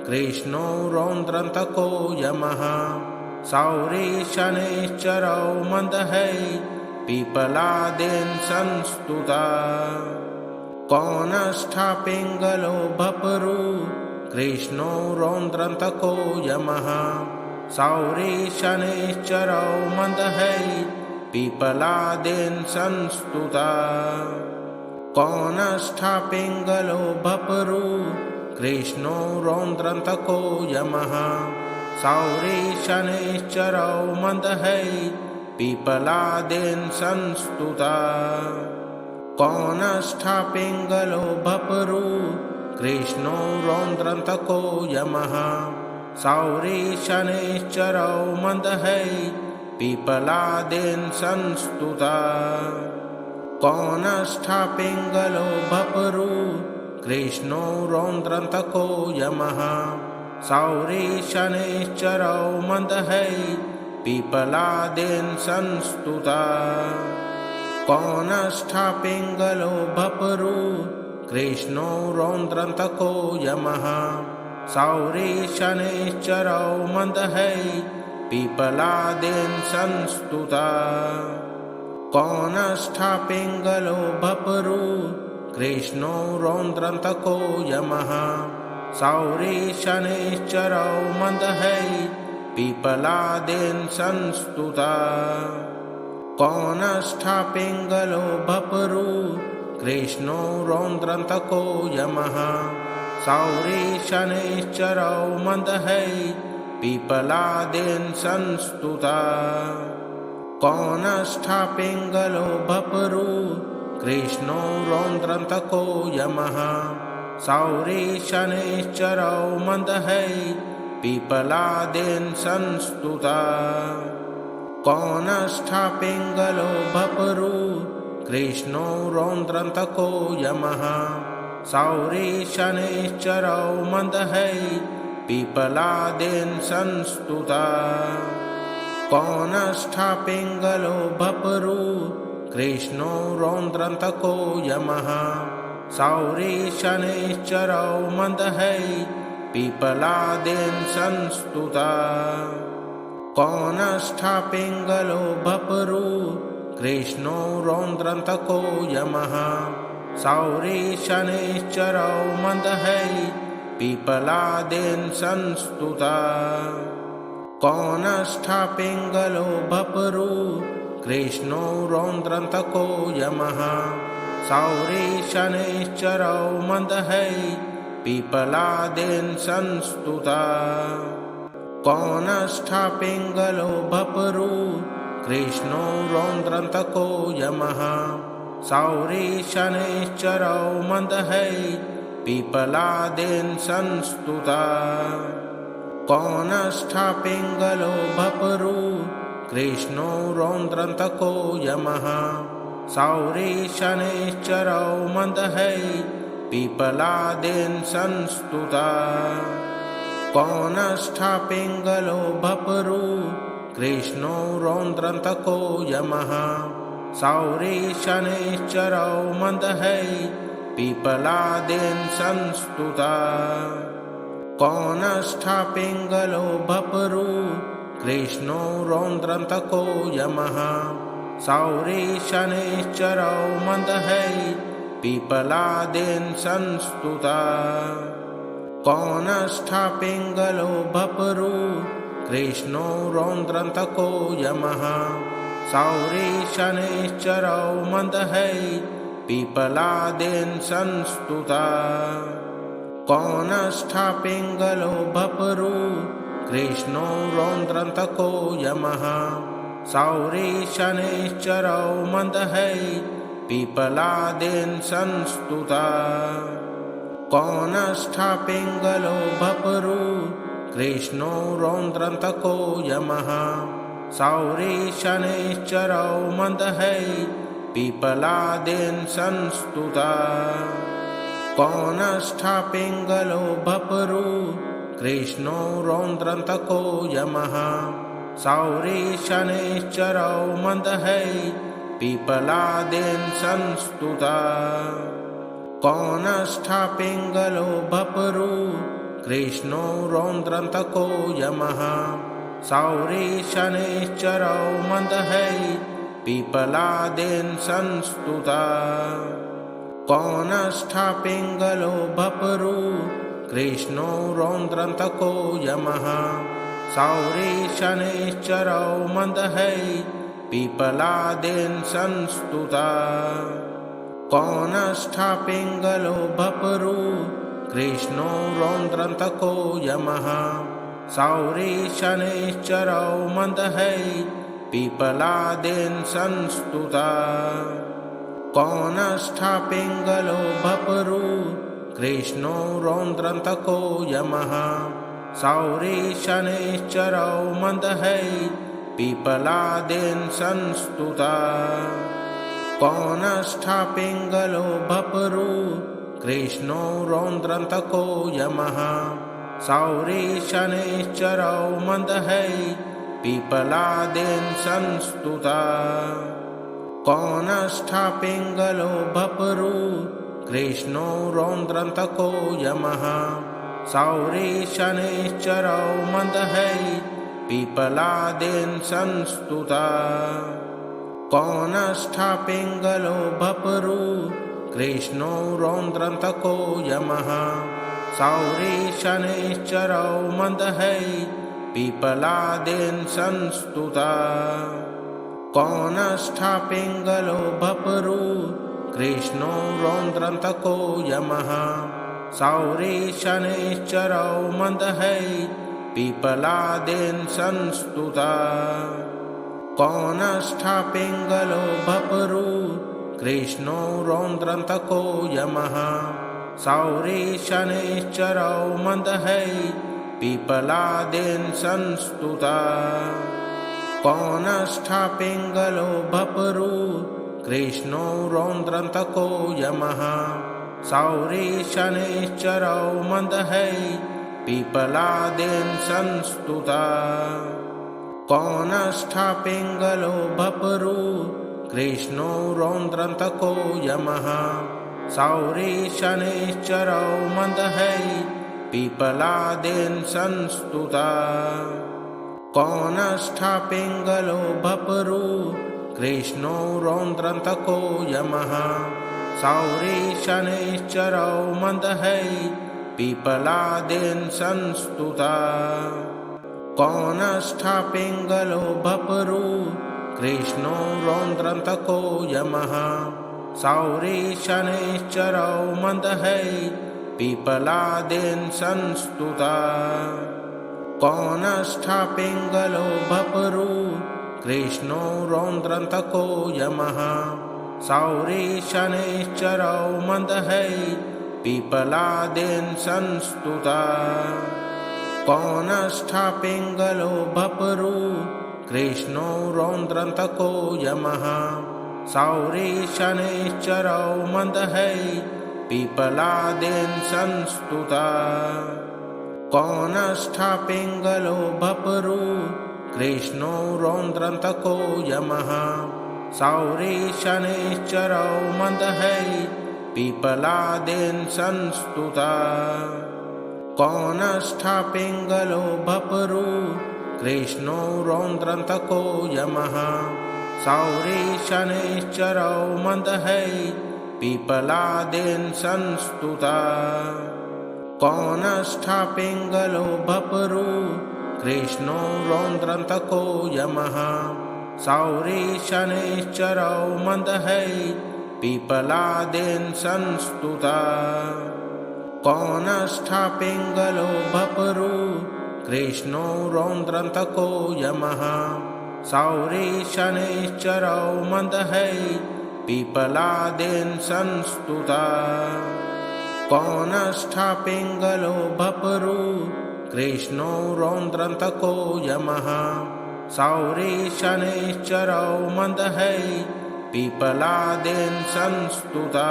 कृष्णो रौद्रान्तको यमः सौरी शनैश्चरौ मन्दहै पीपलादेन संस्तुता कौनष्ठा पिङ्गलो भपरु कृष्णो रौद्रान्तको यमः सौरी शनैश्चरौ मन्दहै पीपलादेन संस्तुता कौनष्ठा पिङ्गलो भपरु कृष्णो रौद्रान्तको यमः सौरी शनैश्चरौ मन्दहै पीपलादेन संस्तुता कौनष्ठा पिङ्गलो भपरु कृष्णो रौद्रान्तको यमः सौरी शनैश्चरौ मन्दहै पीपलादेन संस्तुता कौनष्ठा पिङ्गलो भपरु कृष्णो रौद्रान्तको यमः सौरी शनैश्चरौ मन्दहै पीपलादेन संस्तुता कौनष्ठा पिङ्गलो भपरु कृष्णो रौद्रान्तको यमः सौरी शनैश्चरौ मन्दहै पीपलादेन संस्तुता कौनष्ठा पिङ्गलो भपरु कृष्णो रौद्रान्तको यमः सौरी शनैश्चरौ मन्दहै पीपलादेन संस्तुता कौनष्ठा पिङ्गलो भपरु कृष्णो रौद्रान्तको यमः सौरी शनैश्चरौ मन्दहै पीपलादेन संस्तुता कौनष्ठा पिङ्गलो भपरु कृष्णो रौद्रान्तको यमः सौरी शनैश्चरौ मन्दहै पीपलादेन संस्तुता कौनष्ठा पिङ्गलो भपरु कृष्णो रौद्रान्तको यमः सौरी शनैश्चरौ मन्दहै पीपलादेन संस्तुता कौनष्ठा पिङ्गलो भपरु कृष्णो रौद्रान्तको यमः सौरी शनैश्चरौ मन्दहै पीपलादेन संस्तुता कौनष्ठा पिङ्गलो भपरु कृष्णो रौद्रान्तको यमः सौरी शनैश्चरौ मन्दहै पीपलादेन संस्तुता कौनष्ठा पिङ्गलो भपरु कृष्णो रौद्रान्तको यमः सौरी शनैश्चरौ मन्दहै पीपलादेन संस्तुता कौनष्ठा पिङ्गलो भपरु कृष्णो रौद्रान्तको यमः सौरी शनैश्चरौ मन्दहै पीपलादेन संस्तुता कौनष्ठा पिङ्गलो भपरु कृष्णो रौद्रान्तको यमः सौरी शनैश्चरौ मन्दहै पीपलादेन संस्तुता कौनष्ठा पिङ्गलो भपरु कृष्णो रौद्रान्तको यमः सौरी शनैश्चरौ मन्दहै पीपलादेन संस्तुता कौनष्ठा पिङ्गलो भपरु कृष्णो रौद्रान्तको यमः सौरी शनैश्चरौ मन्दहै पीपलादेन संस्तुता कौनष्ठा पिङ्गलो भपरु कृष्णो रौद्रान्तको यमः सौरी शनैश्चरौ मन्दहै पीपलादेन संस्तुता कौनष्ठा पिङ्गलो भपरु कृष्णो रौद्रान्तको यमः सौरी शनैश्चरौ मन्दहै पीपलादेन संस्तुता कौनष्ठा पिङ्गलो भपरु कृष्णो रौद्रान्तको यमः सौरी शनैश्चरौ मन्दहै पीपलादेन संस्तुता कौनष्ठा पिङ्गलो भपरु कृष्णो रौद्रान्तको यमः सौरी शनैश्चरौ मन्दहै पीपलादेन संस्तुता कौनष्ठा पिङ्गलो भपरु कृष्णो रौद्रान्तको यमः सौरी शनैश्चरौ मन्दहै पीपलादेन संस्तुता कौनष्ठा पिङ्गलो भपरु कृष्णो रौद्रान्तको यमः सौरी शनैश्चरौ मन्दहै पीपलादेन संस्तुता कौनष्ठा पिङ्गलो भपरु कृष्णो रौद्रान्तको यमः सौरी शनैश्चरौ मन्दहै पीपलादेन संस्तुता कौनष्ठा पिङ्गलो भपरु कृष्णो रौद्रान्तको यमः सौरी शनैश्चरौ मन्दहै पीपलादेन संस्तुता कौनष्ठा पिङ्गलो भपरु कृष्णो रौद्रान्तको यमः सौरी शनैश्चरौ मन्दहै पीपलादेन संस्तुता कौनष्ठा पिङ्गलो भपरु कृष्णो रौद्रान्तको यमः सौरी शनैश्चरौ मन्दहै पीपलादेन संस्तुता कौनष्ठा पिङ्गलो भपरु कृष्णो रौद्रान्तको यमः सौरी शनैश्चरौ मन्दहै पीपलादेन संस्तुता कौनष्ठा पिङ्गलो भपरु कृष्णो रौद्रान्तको यमः सौरी शनैश्चरौ मन्दहै पीपलादेन संस्तुता कौनष्ठा पिङ्गलो भपरु कृष्णो रौद्रान्तको यमः सौरी शनैश्चरौ मन्दहै पीपलादेन संस्तुता कौनष्ठा पिङ्गलो भपरु कृष्णो रौद्रान्तको यमः सौरी शनैश्चरौ मन्दहै पीपलादेन संस्तुता कौनष्ठा पिङ्गलो भपरु कृष्णो रौद्रान्तको यमः सौरी शनैश्चरौ मन्दहै पीपलादेन संस्तुता कौनष्ठा पिङ्गलो भपरु कृष्णो रौद्रान्तको यमः सौरी शनैश्चरौ मन्दहै पीपलादेन संस्तुता कौनष्ठा पिङ्गलो भपरु कृष्णो रौद्रान्तको यमः सौरी शनैश्चरौ मन्दहै पीपलादेन संस्तुता कौनष्ठा पिङ्गलो भपरु कृष्णो रौद्रान्तको यमः सौरी शनैश्चरौ मन्दहै पीपलादेन संस्तुता कौनष्ठा पिङ्गलो भपरु कृष्णो रौद्रान्तको यमः सौरी शनैश्चरौ मन्दहै पीपलादेन संस्तुता कौनष्ठा पिङ्गलो भपरु कृष्णो रौद्रान्तको यमः सौरी शनैश्चरौ मन्दहै पीपलादेन संस्तुता कौनष्ठा पिङ्गलो भपरु कृष्णो रौद्रान्तको यमः सौरी शनैश्चरौ मन्दहै पीपलादेन संस्तुता कौनष्ठा पिङ्गलो भपरु कृष्णो रौद्रान्तको यमः सौरी शनैश्चरौ मन्दहै पीपलादेन संस्तुता कौनष्ठा पिङ्गलो भपरु कृष्णो रौद्रान्तको यमः सौरी शनैश्चरौ मन्दहै पीपलादेन संस्तुता कौनष्ठा पिङ्गलो भपरु कृष्णो रौद्रान्तको यमः सौरी शनैश्चरौ मन्दहै पीपलादेन संस्तुता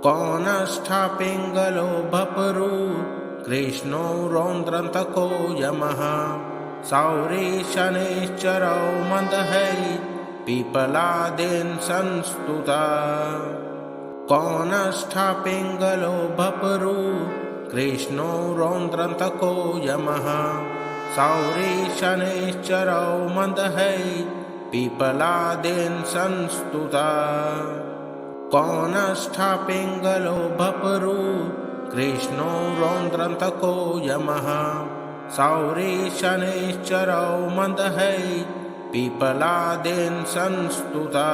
कौनष्ठा पिङ्गलो भपरु कृष्णो रौद्रान्तको यमः सौरी शनैश्चरौ मन्दहै पीपलादेन संस्तुता कौनष्ठा पिङ्गलो भपरु कृष्णो रौद्रान्तको यमः सौरी शनैश्चरौ मन्दहै पीपलादेन संस्तुता कौनष्ठा पिङ्गलो भपरु कृष्णो रौद्रान्तको यमः सौरी शनैश्चरौ मन्दहै पीपलादेन संस्तुता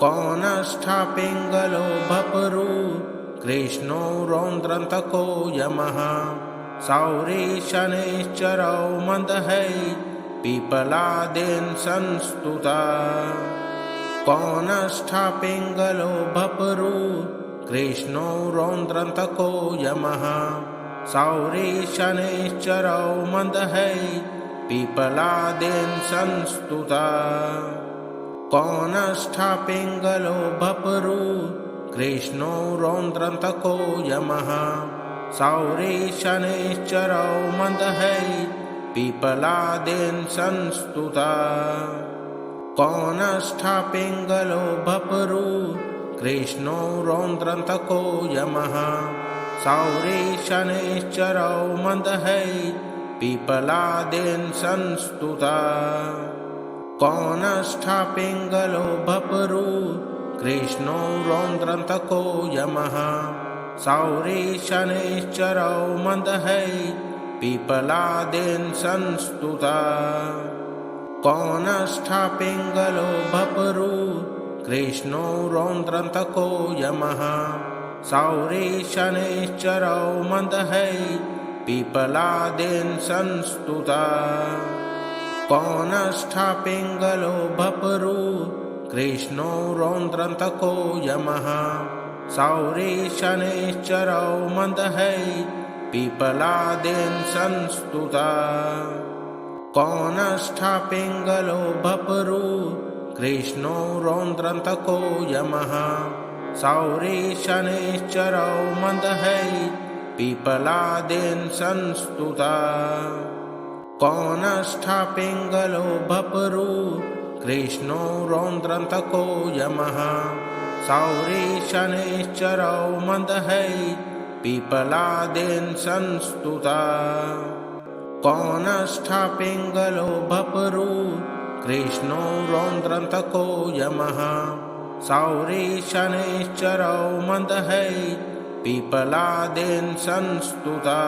कौनष्ठा पिङ्गलो भपरु कृष्णो रौद्रान्तको यमः सौरी शनैश्चरौ मन्दहै पीपलादेन संस्तुता कौनष्ठा पिङ्गलो भपरु कृष्णो रौद्रान्तको यमः सौरी शनैश्चरौ मन्दहै पीपलादेन संस्तुता कौनष्ठा पिङ्गलो भपरु कृष्णो रौद्रान्तको यमः सौरे शनैश्चरौ मन्दहै पिपलादेन संस्तुता कौनष्ठा पिङ्गलो भपरु कृष्णो रौद्रान्तको यमः सौरे शनैश्चरौ मन्दहै पिपलादेन संस्तुता कौनष्ठा पिङ्गलो भपरु कृष्णो रौद्रान्तको यमः सौरे शनैश्चरौ मन्दहै पिपलादेन संस्तुता कौनष्ठा पिङ्गलो भपरु कृष्णो रौद्रान्तको यमः सौरे शनैश्चरौ मन्दहै पिपलादेन संस्तुता कौनष्ठा पिङ्गलो भपरु कृष्णो रौद्रान्तको यमः सौरे शनैश्चरौ मन्दहै पिपलादेन संस्तुता कौनष्ठा पिङ्गलो भपरु कृष्णो रौद्रान्तको यमः सौरे शनैश्चरौ मन्दहै पिपलादेन संस्तुता कौनष्ठा पिङ्गलो भपरु कृष्णो रौद्रान्तको यमः सौरे शनैश्चरौ मन्दहै पिपलादेन संस्तुता कौनष्ठा पिङ्गलो भपरु कृष्णो रौद्रान्तको यमः सौरे शनैश्चरौ मन्दहै पिपलादेन संस्तुता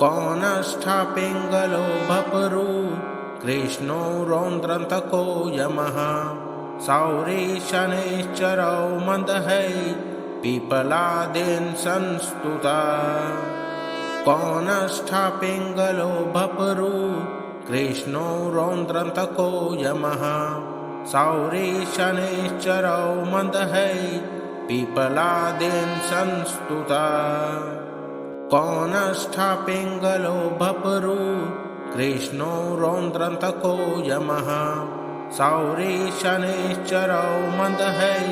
कौनष्ठा पिङ्गलो भपरु कृष्णो रौद्रान्तको यमः सौरे शनैश्चरौ मन्दहै पिपलादेन संस्तुता कौनष्ठा पिङ्गलो भपरु कृष्णो रौद्रान्तको यमः सौरे शनैश्चरौ मन्दहै पिपलादेन संस्तुता कौनष्ठा पिङ्गलो भपरु कृष्णो रौद्रान्तको यमः सौरे शनैश्चरौ मन्दहै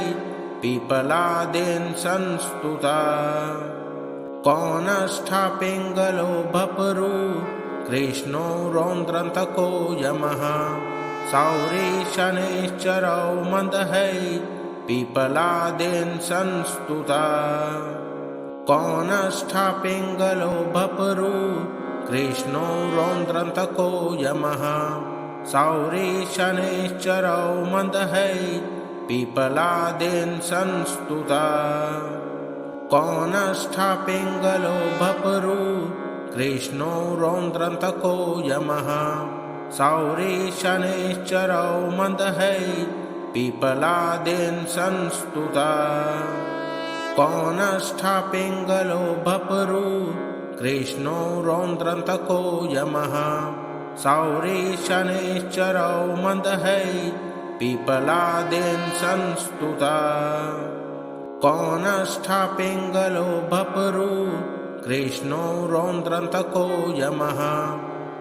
पिपलादेन संस्तुता कौनष्ठा पिङ्गलो भपरु कृष्णो रौद्रान्तको यमः सौरे शनैश्चरौ मन्दहै पिपलादेन संस्तुता कौनष्ठा पिङ्गलो भपरु कृष्णो रौद्रान्तको यमः सौरे शनैश्चरौ मन्दहै पिपलादेन संस्तुता कौनष्ठा पिङ्गलो भपरु कृष्णो रौद्रान्तको यमः सौरे शनैश्चरौ मन्दहै पिपलादेन संस्तुता कौनष्ठा पिङ्गलो भपरु कृष्णो रौद्रान्तको यमः सौरे शनैश्चरौ मन्दहै पिपलादेन संस्तुता कौनष्ठा पिङ्गलो भपरु कृष्णो रौद्रान्तको यमः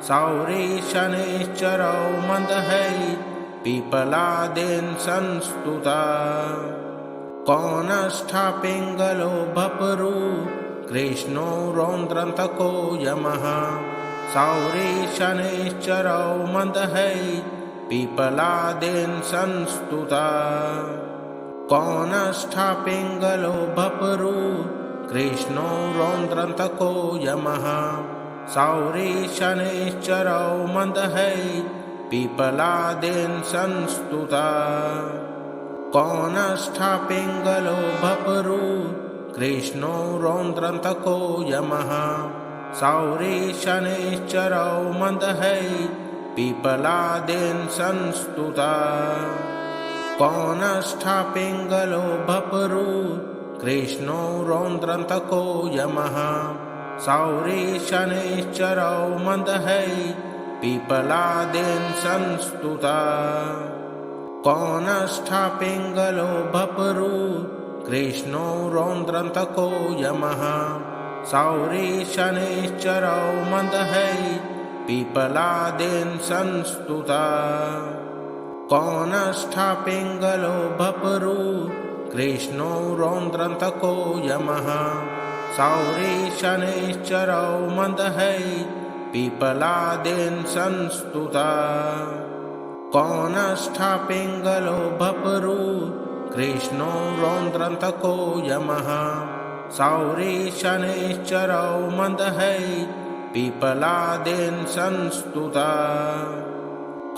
सौरे शनैश्चरौ मन्दहै पिपलादेन संस्तुता कौनष्ठा पिङ्गलो भपरु कृष्णो रौद्रान्तको यमः सौरे शनैश्चरौ मन्दहै पिपलादेन संस्तुता कौनष्ठा पिङ्गलो भपरु कृष्णो रौद्रान्तको यमः सौरे शनैश्चरौ मन्दहै पिपलादेन संस्तुता कौनष्ठा पिङ्गलो भपरु कृष्णो रौद्रान्तको यमः सौरे शनैश्चरौ मन्दहै पिपलादेन संस्तुता कौनष्ठा पिङ्गलो भपरु कृष्णो रौद्रान्तको यमः सौरे शनैश्चरौ मन्दहै पिपलादेन संस्तुता कौनष्ठा पिङ्गलो भपरु कृष्णो रौद्रान्तको यमः सौरे शनैश्चरौ मन्दहै पिपलादेन संस्तुता कौनष्ठा पिङ्गलो भपरु कृष्णो रौद्रान्तको यमः सौरी शनैश्चरौ मन्दहै पीपलादेन संस्तुता कौनष्ठा पिङ्गलो भपरु कृष्णो रौद्रान्तको यमः सौरी शनैश्चरौ मन्दहै पीपलादेन संस्तुता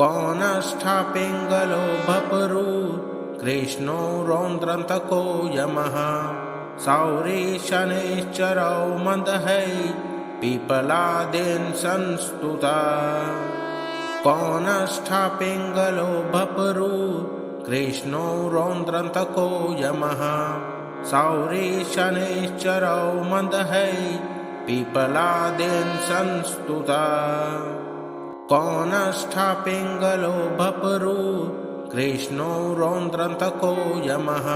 कौनष्ठा पिङ्गलो भपरु कृष्णो रौद्रान्तको यमः सौरी शनैश्चरौ मन्दहै पीपलादेन संस्तुता कौनष्ठा पिङ्गलो भपरु कृष्णो रौद्रान्तको यमः सौरी शनैश्चरौ मन्दहै पीपलादेन संस्तुता कौनष्ठा पिङ्गलो भपरु कृष्णो रौद्रान्तको यमः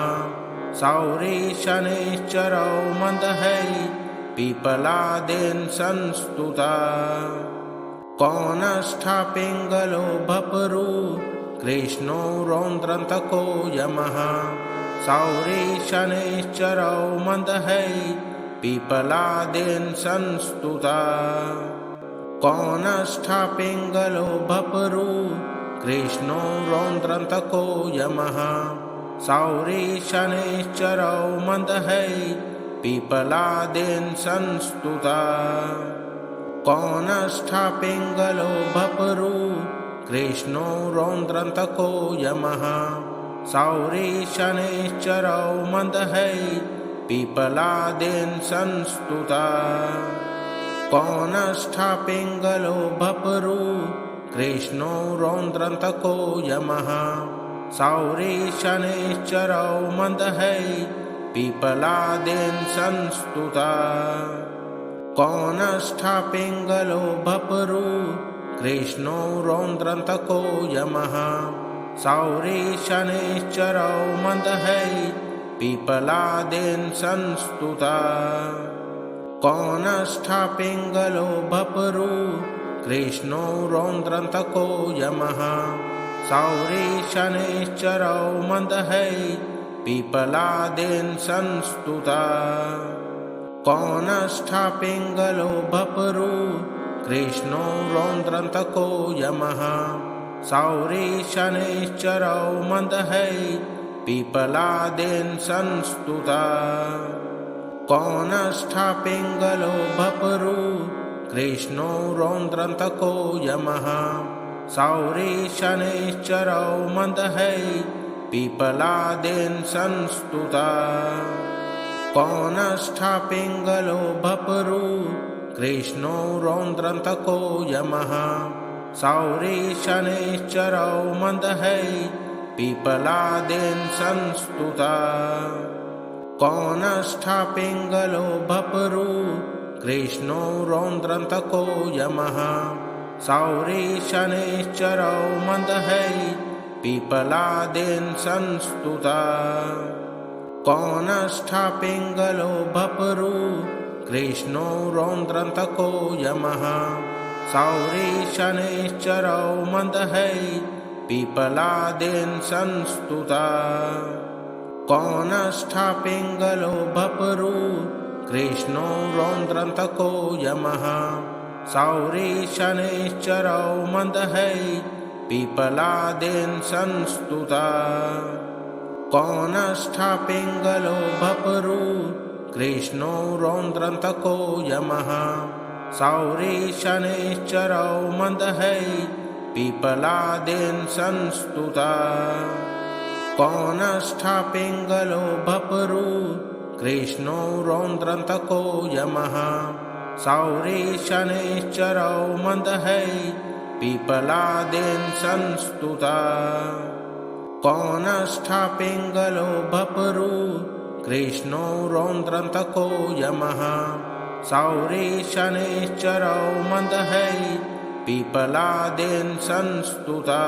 सौरी शनैश्चरौ मन्दहै पीपलादेन संस्तुता कौनष्ठा पिङ्गलो भपरु कृष्णो रौद्रान्तको यमः सौरी शनैश्चरौ मन्दहै पीपलादेन संस्तुता कौनष्ठा पिङ्गलो भपरु कृष्णो रौद्रान्तको यमः सौरी शनैश्चरौ मन्दहै पीपलादेन संस्तुता कौनष्ठा पिङ्गलो भपरु कृष्णो रौद्रान्तको यमः सौरी शनैश्चरौ मन्दहै पीपलादेन संस्तुता कौनष्ठा पिङ्गलो भपरु कृष्णो रौद्रान्तको यमः सौरी शनैश्चरौ मन्दहै पीपलादेन संस्तुता कौनष्ठा पिङ्गलो भपरु कृष्णो रौद्रान्तको यमः सौरी शनैश्चरौ मन्दहै पीपलादेन संस्तुता कौनष्ठा पिङ्गलो भपरु कृष्णो रौद्रान्तको यमः सौरी शनैश्चरौ मन्दहै पीपलादेन संस्तुता कौनष्ठा पिङ्गलो भपरु कृष्णो रौद्रान्तको यमः सौरी शनैश्चरौ मन्दहै पीपलादेन संस्तुता कौनष्ठा पिङ्गलो भपरु कृष्णो रौद्रान्तको यमः सौरी शनैश्चरौ मन्दहै पीपलादेन संस्तुता कौनष्ठा पिङ्गलो भपरु कृष्णो रौद्रान्तको यमः सौरी शनैश्चरौ मन्दहै पीपलादेन संस्तुता कौनष्ठा पिङ्गलो भपरु कृष्णो रौद्रान्तको यमः सौरी शनैश्चरौ मन्दहै पीपलादेन संस्तुता कौनष्ठा पिङ्गलो भपरु कृष्णो रौद्रान्तको यमः सौरी शनैश्चरौ मन्दहै पीपलादेन संस्तुता कौनष्ठा पिङ्गलो भपरु कृष्णो रौद्रान्तको यमः सौरी शनैश्चरौ मन्दहै पीपलादेन संस्तुता कौनष्ठा पिङ्गलो भपरु कृष्णो रौद्रान्तको यमः सौरी शनैश्चरौ मन्दहै पीपलादेन संस्तुता कौनष्ठा पिङ्गलो भपरु कृष्णो रौद्रान्तको यमः सौरी शनैश्चरौ मन्दहै पीपलादेन संस्तुता कौनष्ठा पिङ्गलो भपरु कृष्णो रौद्रान्तको यमः सौरी शनैश्चरौ मन्दहै पीपलादेन संस्तुता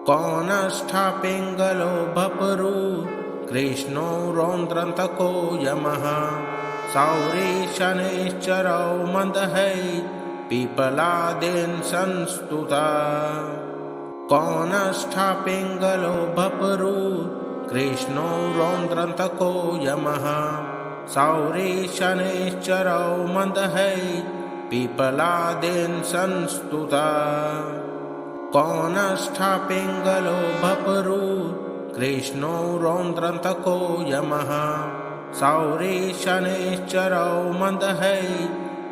कौनष्ठा पिङ्गलो भपरु कृष्णो रौद्रान्तको यमः सौरी शनैश्चरौ मन्दहै पीपलादेन संस्तुता कौनष्ठा पिङ्गलो भपरु कृष्णो रौद्रन्तको यमः सौरी शनैश्चरौ मन्दहै पीपलादेन संस्तुता कौनष्ठा पिङ्गलो भपरु कृष्णो रौद्रन्तको यमः सौरी शनैश्चरौ मन्दहै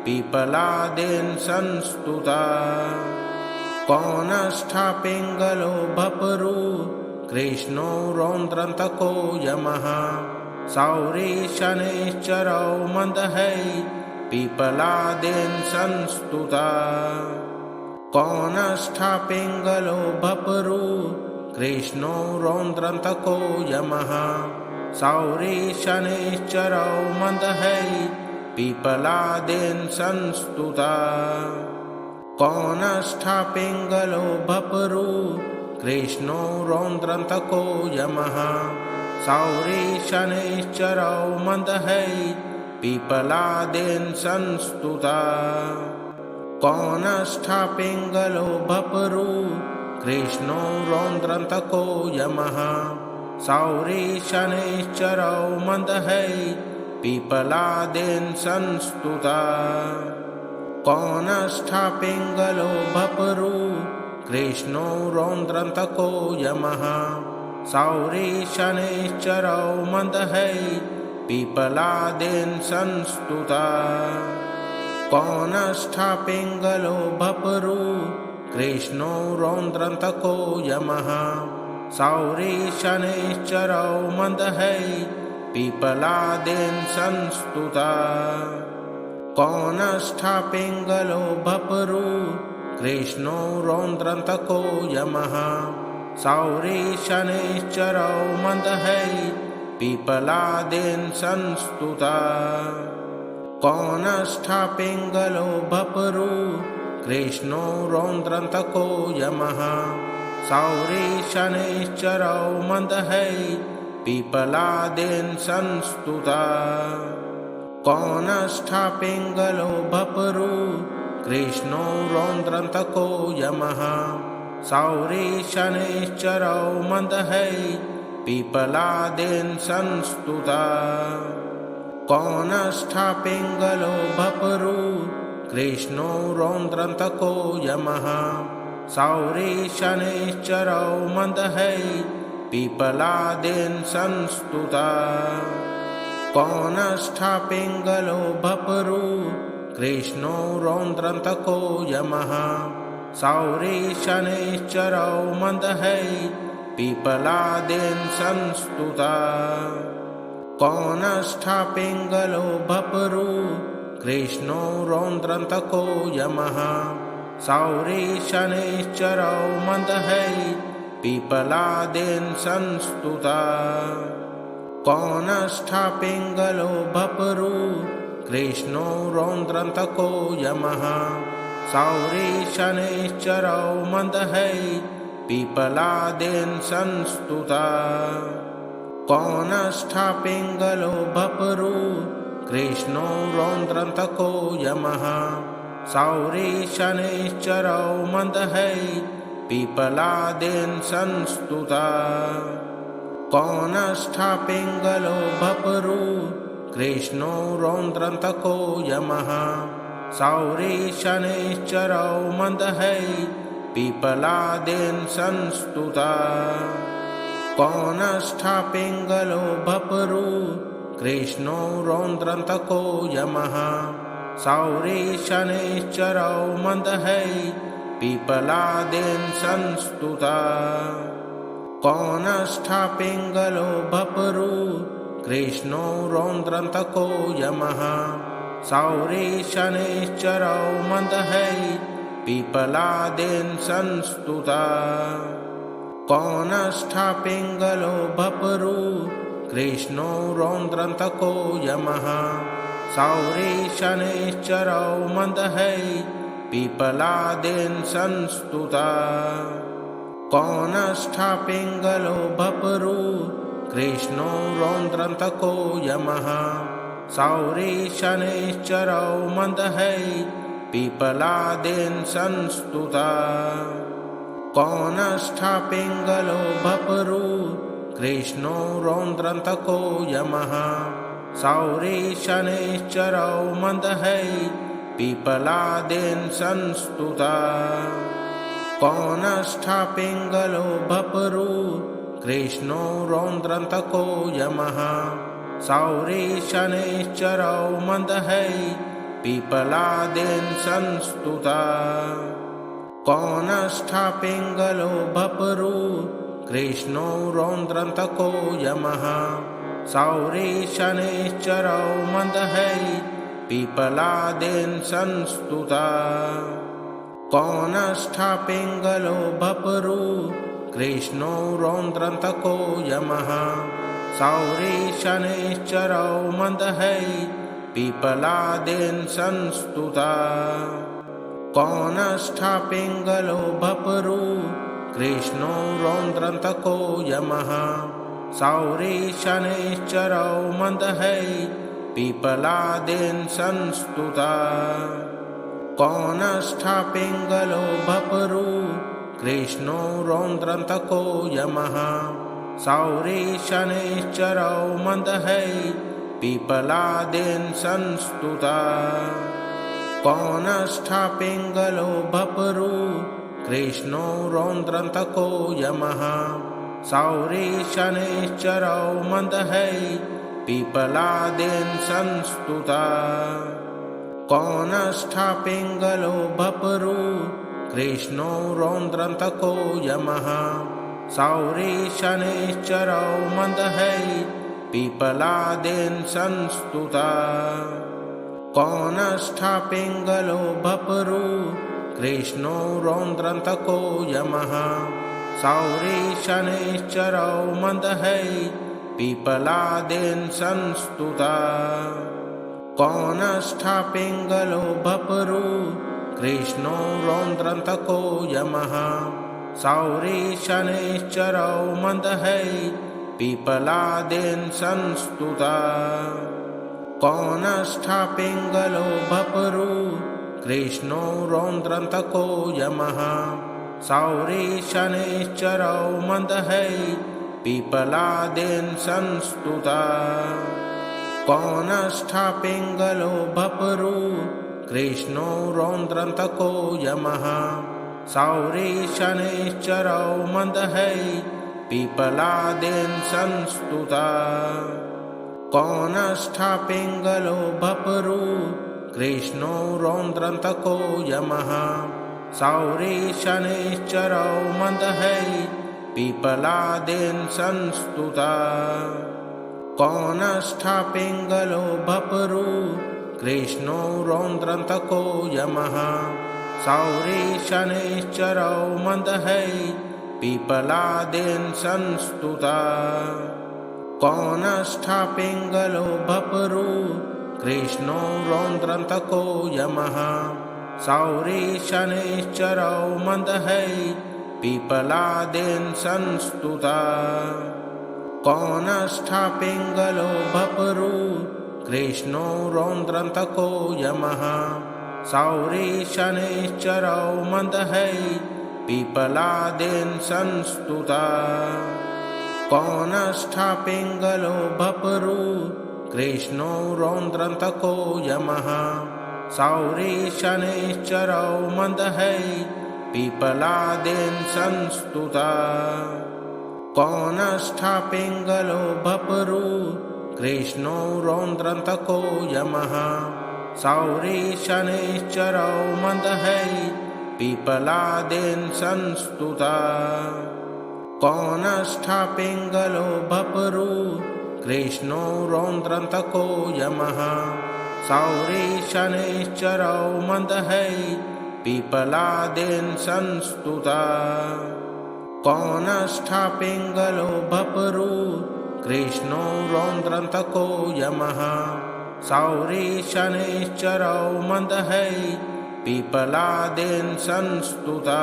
पीपलादेन संस्तुता कौनष्ठा पिङ्गलो भपरु कृष्णो रौद्रन्तको यमः सौरी शनैश्चरौ मन्दहै पीपलादेन संस्तुता कौनष्ठा पिङ्गलो भपरु कृष्णो रौद्रन्तको यमः सौरी शनैश्चरौ मन्दहै पीपलादेन संस्तुता कौनष्ठा पिङ्गलो भपरु कृष्णो रौद्रन्तको यमः सौरी शनैश्चरौ मन्दहै पीपलादेन संस्तुता कौनष्ठा पिङ्गलो भपरु कृष्णो रौद्रन्तको यमः सौरी शनैश्चरौ मन्दहै पीपलादेन संस्तुता कौनष्ठा पिङ्गलो भपरु कृष्णो रौद्रन्तको यमः सौरी शनैश्चरौ मन्दहै पीपलादेन संस्तुता कौनष्ठा पिङ्गलो भपरु कृष्णो रौद्रन्तको यमः सौरी शनैश्चरौ मन्दहै पीपलादेन संस्तुता कौनष्ठा पिङ्गलो भपरु कृष्णो रौद्रन्तको यमः सौरी शनैश्चरौ मन्दहै पीपलादेन संस्तुता कौनष्ठा पिङ्गलो भपरु कृष्णो रौद्रन्तको यमः सौरी शनैश्चरौ मन्दहै पीपलादेन संस्तुता कौनष्ठा पिङ्गलो भपरु कृष्णो रौद्रन्तको यमः सौरी शनैश्चरौ मन्दहै पीपलादेन संस्तुता कौनष्ठा पिङ्गलो भपरु कृष्णो रौद्रन्तको यमः सौरी शनैश्चरौ मन्दहै पीपलादेन संस्तुता कौनष्ठा पिङ्गलो भपरु कृष्णो रौद्रन्तको यमः सौरी शनैश्चरौ मन्दहै पीपलादेन संस्तुता कौनष्ठा पिङ्गलो भपरु कृष्णो रौद्रन्तको यमः सौरी शनैश्चरौ मन्दहै पीपलादेन संस्तुता कौनष्ठा पिङ्गलो भपरु कृष्णो रौद्रन्तको यमः सौरी शनैश्चरौ मन्दहै पीपलादेन संस्तुता कौनष्ठा पिङ्गलो भपरु कृष्णो रौद्रन्तको यमः सौरी शनैश्चरौ मन्दहै पीपलादेन संस्तुता कौनष्ठा पिङ्गलो भपरु कृष्णो रौद्रन्तको यमः सौरी शनैश्चरौ मन्दहै पीपलादेन संस्तुता कौनष्ठा पिङ्गलो भपरु कृष्णो रौद्रन्तको यमः सौरी शनैश्चरौ मन्दहै पीपलादेन संस्तुता कौनष्ठा पिङ्गलो भपरु कृष्णो रौद्रन्तको यमः सौरी शनैश्चरौ मन्दहै पीपलादेन संस्तुता कौनष्ठा पिङ्गलो भपरु कृष्णो रौद्रन्तको यमः सौरी शनैश्चरौ मन्दहै पीपलादेन संस्तुता कौनष्ठा पिङ्गलो भपरु कृष्णो रौद्रन्तको यमः सौरी शनैश्चरौ मन्दहै पीपलादेन संस्तुता कौनष्ठा पिङ्गलो भपरु कृष्णो रौद्रान्तको यमः सौरे शनैश्चरौ मन्दहै पिपलादेन संस्तुता कौनष्ठा पिङ्गलो भपरु कृष्णो रौद्रान्तको यमः सौरे शनैश्चरौ मन्दहै पिपलादेन संस्तुता कौनष्ठा पिङ्गलो भपरु कृष्णो रौद्रान्तको यमः सौरे शनैश्चरौ मन्दहै पिपलादेन संस्तुता कौनष्ठा पिङ्गलो भपरु कृष्णो रौद्रान्तको यमः सौरे शनैश्चरौ मन्दहै पिपलादेन संस्तुता कौनष्ठा पिङ्गलो भपरु कृष्णो रौद्रान्तको यमः सौरे शनैश्चरौ मन्दहै पिपलादेन संस्तुता कौनष्ठा पिङ्गलो भपरु कृष्णो रौद्रान्तको यमः सौरे शनैश्चरौ मन्दहै पिपलादेन संस्तुता कौनष्ठा पिङ्गलो भपरु कृष्णो रौद्रान्तको यमः सौरे शनैश्चरौ मन्दहै पिपलादेन संस्तुता कौनष्ठा पिङ्गलो भपरु कृष्णो रौद्रान्तको यमः सौरे शनैश्चरौ मन्दहै पिपलादेन संस्तुता कौनष्ठा पिङ्गलो भपरु कृष्णो रौद्रान्तको यमः सौरे शनैश्चरौ मन्दहै पिपलादेन संस्तुता कौनष्ठा पिङ्गलो भपरु कृष्णो रौद्रान्तको यमः सौरे शनैश्चरौ मन्दहै पिपलादेन संस्तुता कौनष्ठा पिङ्गलो भपरु कृष्णो रौद्रान्तको यमः सौरे शनैश्चरौ मन्दहै पिपलादेन संस्तुता कौनष्ठा पिङ्गलो भपरु कृष्णो रौद्रान्तको यमः सौरे शनैश्चरौ मन्दहै पिपलादेन संस्तुता कौनष्ठा पिङ्गलो भपरु कृष्णो रौद्रान्तको यमः सौरे शनैश्चरौ मन्दहै पिपलादेन संस्तुता कौनष्ठा पिङ्गलो भपरु कृष्णो रौद्रान्तको यमः सौरे शनैश्चरौ मन्दहै पिपलादेन संस्तुता कौनष्ठा पिङ्गलो भपरु कृष्णो रौद्रान्तको यमः सौरे शनैश्चरौ मन्दहै पिपलादेन संस्तुता कौनष्ठा पिङ्गलो भपरु कृष्णो रौद्रान्तको यमः सौरे शनैश्चरौ मन्दहै पिपलादेन संस्तुता कौनष्ठा पिङ्गलो भपरु कृष्णो रौद्रान्तको यमः सौरे शनैश्चरौ मन्दहै पिपलादेन संस्तुता कौनष्ठा पिङ्गलो भपरु कृष्णो रौद्रान्तको यमः सौरे शनैश्चरौ मन्दहै पिपलादेन संस्तुता कौनष्ठा पिङ्गलो भपरु कृष्णो रौद्रान्तको यमः सौरे शनैश्चरौ मन्दहै पिपलादेन संस्तुता कौनष्ठा पिङ्गलो भपरु कृष्णो रौद्रान्तको यमः सौरे शनैश्चरौ मन्दहै पिपलादेन संस्तुता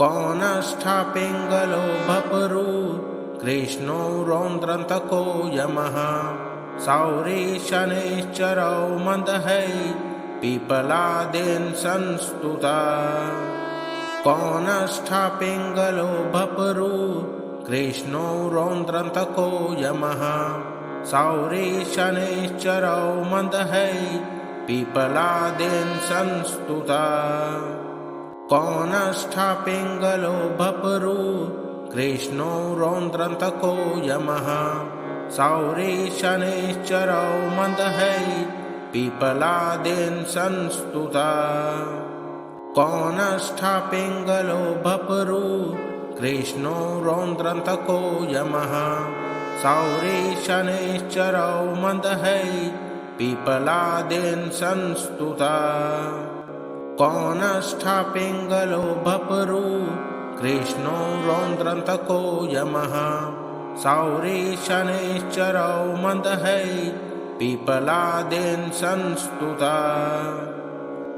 कौनष्ठा पिङ्गलो भपरु कृष्णो रौद्रान्तको यमः सौरे शनैश्चरौ मन्दहै पिपलादेन संस्तुता कौनष्ठ पिङ्गलो भपरु कृष्णो रौद्रान्तको यमः सौरी शनैश्चरौ मन्दहै पीपलादेन संस्तुता कौनष्ठ पिङ्गलो भपरु कृष्णो रौद्रान्तको यमः सौरी शनैश्चरौ मन्दहै पीपलादेन संस्तुता कौनष्ठ पिङ्गलो भपरु कृष्णो रौद्रान्तको यमः सौरी शनैश्चरौ मन्दहै पीपलादेन संस्तुता कौनष्ठ पिङ्गलो भपरु कृष्णो रौद्रान्तको यमः सौरी शनैश्चरौ मन्दहै पीपलादेन संस्तुता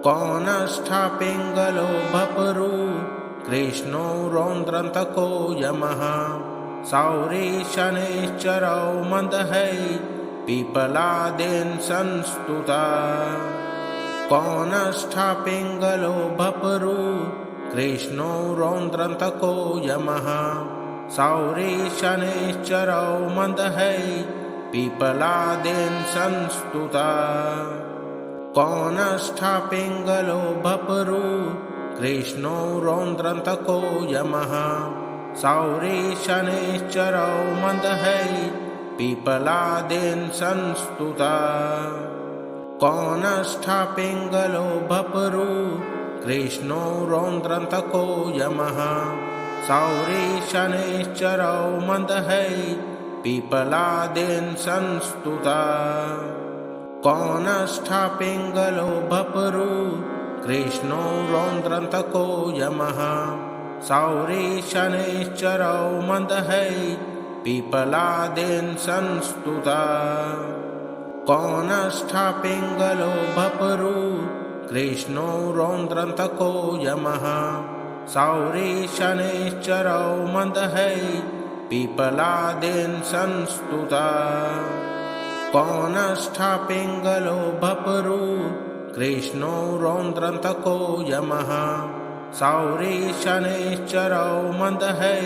कौनष्ठ पिङ्गलो भपरु कृष्णो रौद्रान्तको यमः सौरी शनैश्चरौ मन्दहै पीपलादेन संस्तुता कौनष्ठ पिङ्गलो भपरु कृष्णो रौद्रान्तको यमः सौरी शनैश्चरौ मन्दहै पीपलादेन संस्तुता कौनष्ठ पिङ्गलो भपरु कृष्णो रौद्रान्तको यमः सौरी शनैश्चरौ मन्दहै पीपलादेन संस्तुता कौनष्ठ पिङ्गलो भपरु कृष्णो रौद्रान्तको यमः सौरी शनैश्चरौ मन्दहै पीपलादेन संस्तुता कौनष्ठ पिङ्गलो भपरु कृष्णो रौद्रान्तको यमः सौरी शनैश्चरौ मन्दहै पीपलादेन संस्तुता कौनष्ठ पिङ्गलो भपरु कृष्णो रौद्रान्तको यमः सौरी शनैश्चरौ मन्दहै पीपलादेन संस्तुता कौनष्ठ पिङ्गलो भपरु कृष्णो रौद्रान्तको यमः सौरी शनैश्चरौ मन्दहै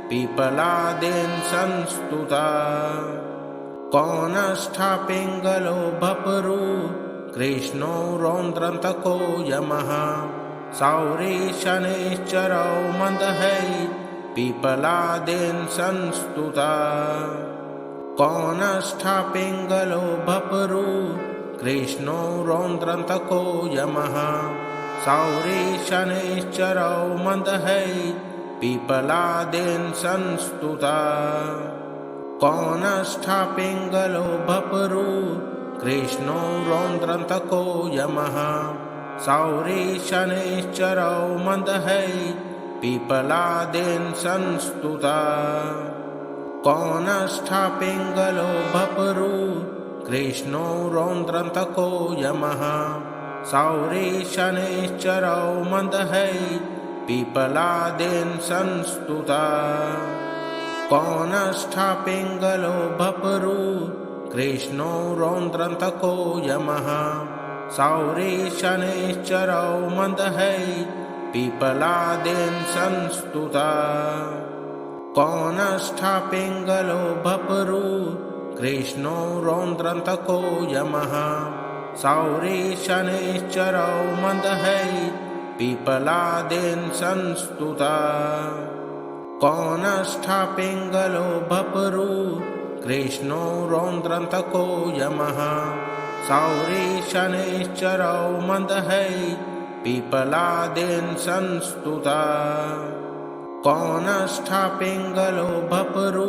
पीपलादेन संस्तुता कौनष्ठ पिङ्गलो भपरु कृष्णो रौद्रान्तको यमः सौरी शनैश्चरौ मन्दहै पीपलादेन संस्तुता कौनष्ठ पिङ्गलो भपरु कृष्णो रौद्रान्तको यमः सौरी शनैश्चरौ मन्दहै पीपलादेन संस्तुता कौनष्ठ पिङ्गलो भपरु कृष्णो रौद्रान्तको यमः सौरी शनैश्चरौ मन्दहै पीपलादेन संस्तुता कौनष्ठ पिङ्गलो भपरु कृष्णो रौद्रान्तको यमः सौरी शनैश्चरौ मन्दहै पीपलादेन संस्तुता कौनष्ठ पिङ्गलो भपरु कृष्णो रौद्रान्तको यमः सौरी शनैश्चरौ मन्दहै पीपलादेन संस्तुता कौनष्ठ पिङ्गलो भपरु कृष्णो रौद्रान्तको यमः सौरी शनैश्चरौ मन्दहै पीपलादेन संस्तुता कौनष्ठ पिङ्गलो भपरु कृष्णो रौद्रान्तको यमः सौरी शनैश्चरौ मन्दहै पीपलादेन संस्तुता कौनष्ठ पिङ्गलो भपरु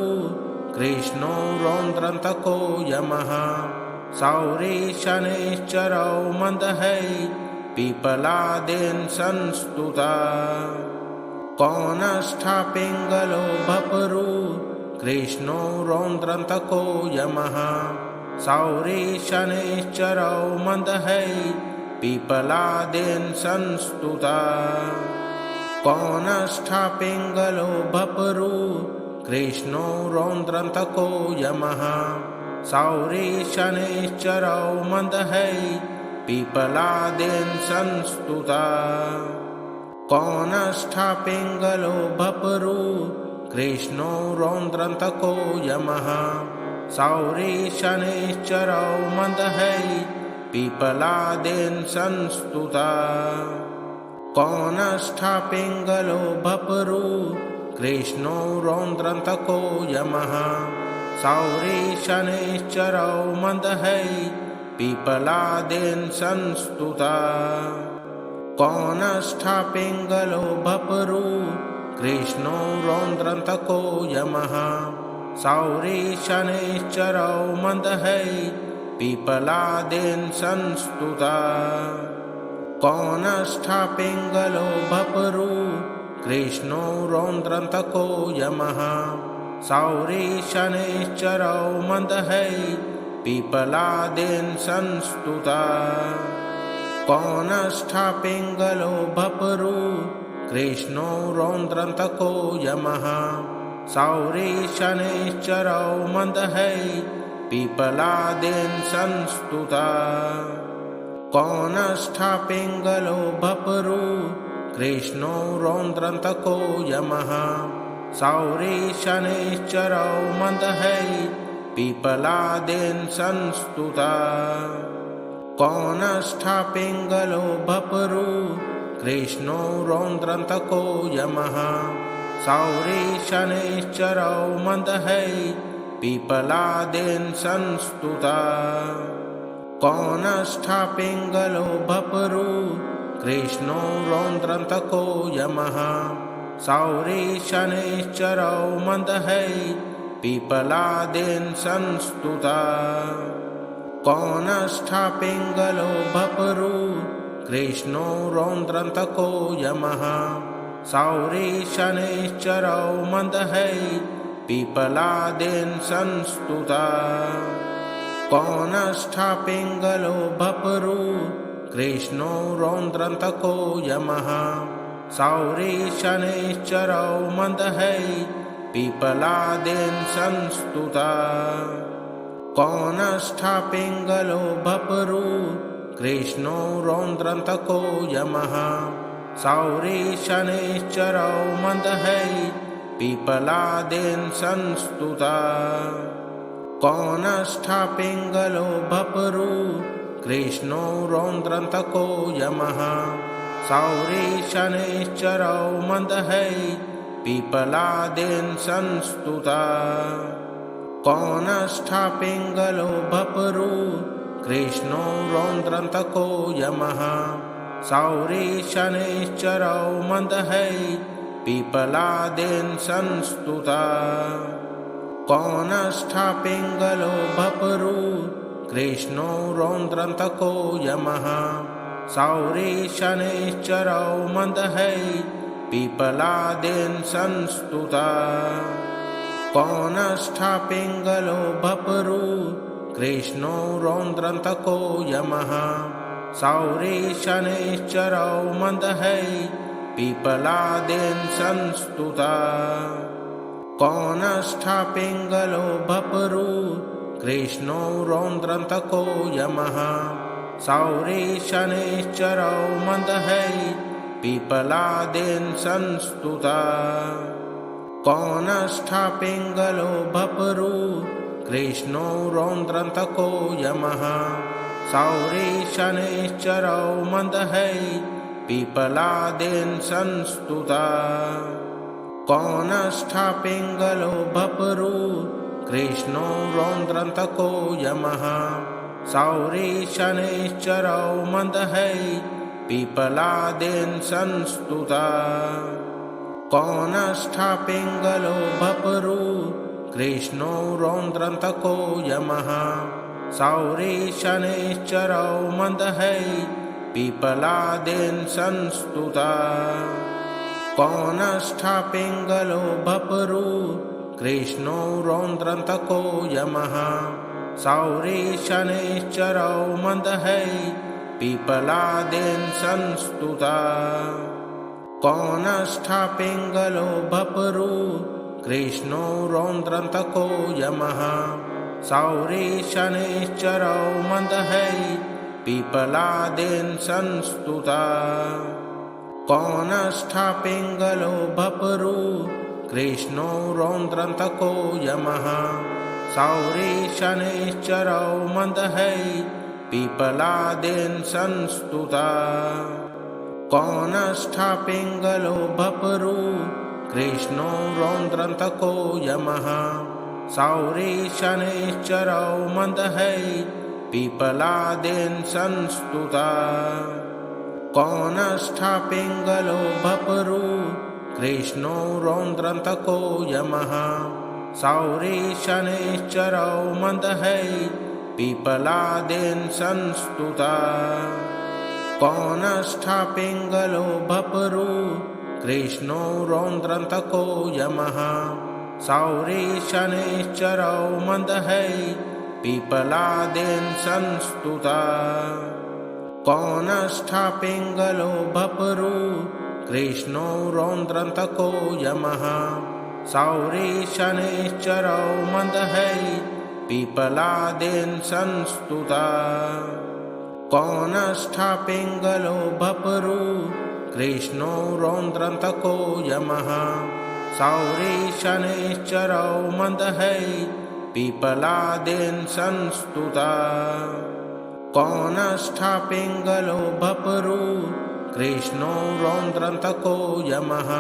कृष्णो रौद्रान्तको यमः सौरी शनैश्चरौ मन्दहै पीपलादेन संस्तुता कौनष्ठ पिङ्गलो भपरु कृष्णो रौद्रान्तको यमः सौरी शनैश्चरौ मन्दहै पीपलादेन संस्तुता कौनष्ठ पिङ्गलो भपरु कृष्णो रौद्रान्तको यमः सौरी शनैश्चरौ मन्दहै पीपलादेन संस्तुता कौनष्ठा पिङ्गलो भपरु कृष्णो रौद्रान्तको यमः सौरी शनैश्चरौ मन्दहै पिपलादेन संस्तुता कौनष्ठा पिङ्गलो भपरु कृष्णो रौद्रान्तको यमः सौरी शनैश्चरौ मन्दहै पिपलादेन संस्तुता कौनष्ठा पिङ्गलो भपरु कृष्णो रौद्रान्तको यमः सौरी शनैश्चरौ मन्दहै पिपलादेन संस्तुता कौनष्ठा पिङ्गलो भपरु कृष्णो रौद्रान्तको यमः सौरी शनैश्चरौ मन्दहै पिपलादेन संस्तुता कौनष्ठा पिङ्गलो भपरु कृष्णो रौद्रान्तको यमः सौरी शनैश्चरौ मन्दहै पिपलादेन संस्तुता कौनष्ठा पिङ्गलो भपरु कृष्णो रौद्रान्तको यमः सौरी शनैश्चरौ मन्दहै पिपलादेन संस्तुता कौनष्ठा पिङ्गलो भपरु कृष्णो रौद्रान्तको यमः सौरी शनैश्चरौ मन्दहै पिपलादेन संस्तुता कौनष्ठा पिङ्गलो भपरु कृष्णो रौद्रान्तको यमः सौरी शनैश्चरौ मन्दहै पिपलादेन संस्तुता कौनष्ठा पिङ्गलो भपरु कृष्णो रौद्रान्तको यमः सौरी शनैश्चरौ मन्दहै पिपलादेन संस्तुता कौनष्ठा पिङ्गलो भपरु कृष्णो रौद्रान्तको यमः सौरी शनैश्चरौ मन्दहै पिपलादेन संस्तुता कौनष्ठा पिङ्गलो भपरु कृष्णो रौद्रान्तको यमः सौरी शनैश्चरौ मन्दहै पिपलादेन संस्तुता कौनष्ठा पिङ्गलो भपरु कृष्णो रौद्रान्तको यमः सौरी शनैश्चरौ मन्दहै पिपलादेन संस्तुता कौनष्ठा पिङ्गलो भपरु कृष्णो रौद्रान्तको यमः सौरी शनैश्चरौ मन्दहै पिपलादेन संस्तुता कौनष्ठा पिङ्गलो भपरु कृष्णो रौद्रान्तको यमः सौरी शनैश्चरौ मन्दहै पिपलादेन संस्तुता कौनष्ठा पिङ्गलो भपरु कृष्णो रौद्रान्तको यमः सौरी शनैश्चरौ मन्दहै पिपलादेन संस्तुता कौनष्ठा पिङ्गलो भपरु कृष्णो रौद्रान्तको यमः सौरी शनैश्चरौ मन्दहै पिपलादेन संस्तुता कौनष्ठा पिङ्गलो भपरु कृष्णो रौद्रान्तको यमः सौरी शनैश्चरौ मन्दहै पिपलादेन संस्तुता कौनष्ठा पिङ्गलो भपरु कृष्णो रौद्रान्तको यमः सौरी शनैश्चरौ मन्दहै पिपलादेन संस्तुता कौनष्ठा पिङ्गलो भपरु कृष्णो रौद्रान्तको यमः सौरी शनैश्चरौ मन्दहै पिपलादेन संस्तुता कौनष्ठा पिङ्गलो भपरु कृष्णो रौद्रान्तको यमः सौरी शनैश्चरौ मन्दहै पिपलादेन संस्तुता कौनष्ठा पिङ्गलो भपरु कृष्णो रौद्रान्तको यमः सौरी शनैश्चरौ मन्दहै पिपलादेन संस्तुता कौनष्ठा पिङ्गलो भपरु कृष्णो रौद्रान्तको यमः सौरी शनैश्चरौ मन्दहै पीपलादेन संस्तुता कौनष्ठा पिङ्गलो भपरु कृष्णो रौद्रान्तको यमः सौरी शनैश्चरौ मन्दहै पीपलादेन संस्तुता कौनष्ठा पिङ्गलो भपरु कृष्णो रौद्रान्तको यमः सौरी शनैश्चरौ मन्दहै पीपलादेन संस्तुता कौनष्ठा पिङ्गलो भपरु कृष्णो रौद्रान्तको यमः सौरी शनैश्चरौ मन्दहै पीपलादेन संस्तुता कौनष्ठा पिङ्गलो भपरु कृष्णो रौद्रान्तको यमः सौरी शनैश्चरौ मन्दहै पीपलादेन संस्तुता कौनष्ठा पिङ्गलो भपरु कृष्णो रौद्रान्तको यमः सौरी शनैश्चरौ मन्दहै पीपलादेन संस्तुता कौनष्ठा पिङ्गलो भपरु कृष्णो रौद्रान्तको यमः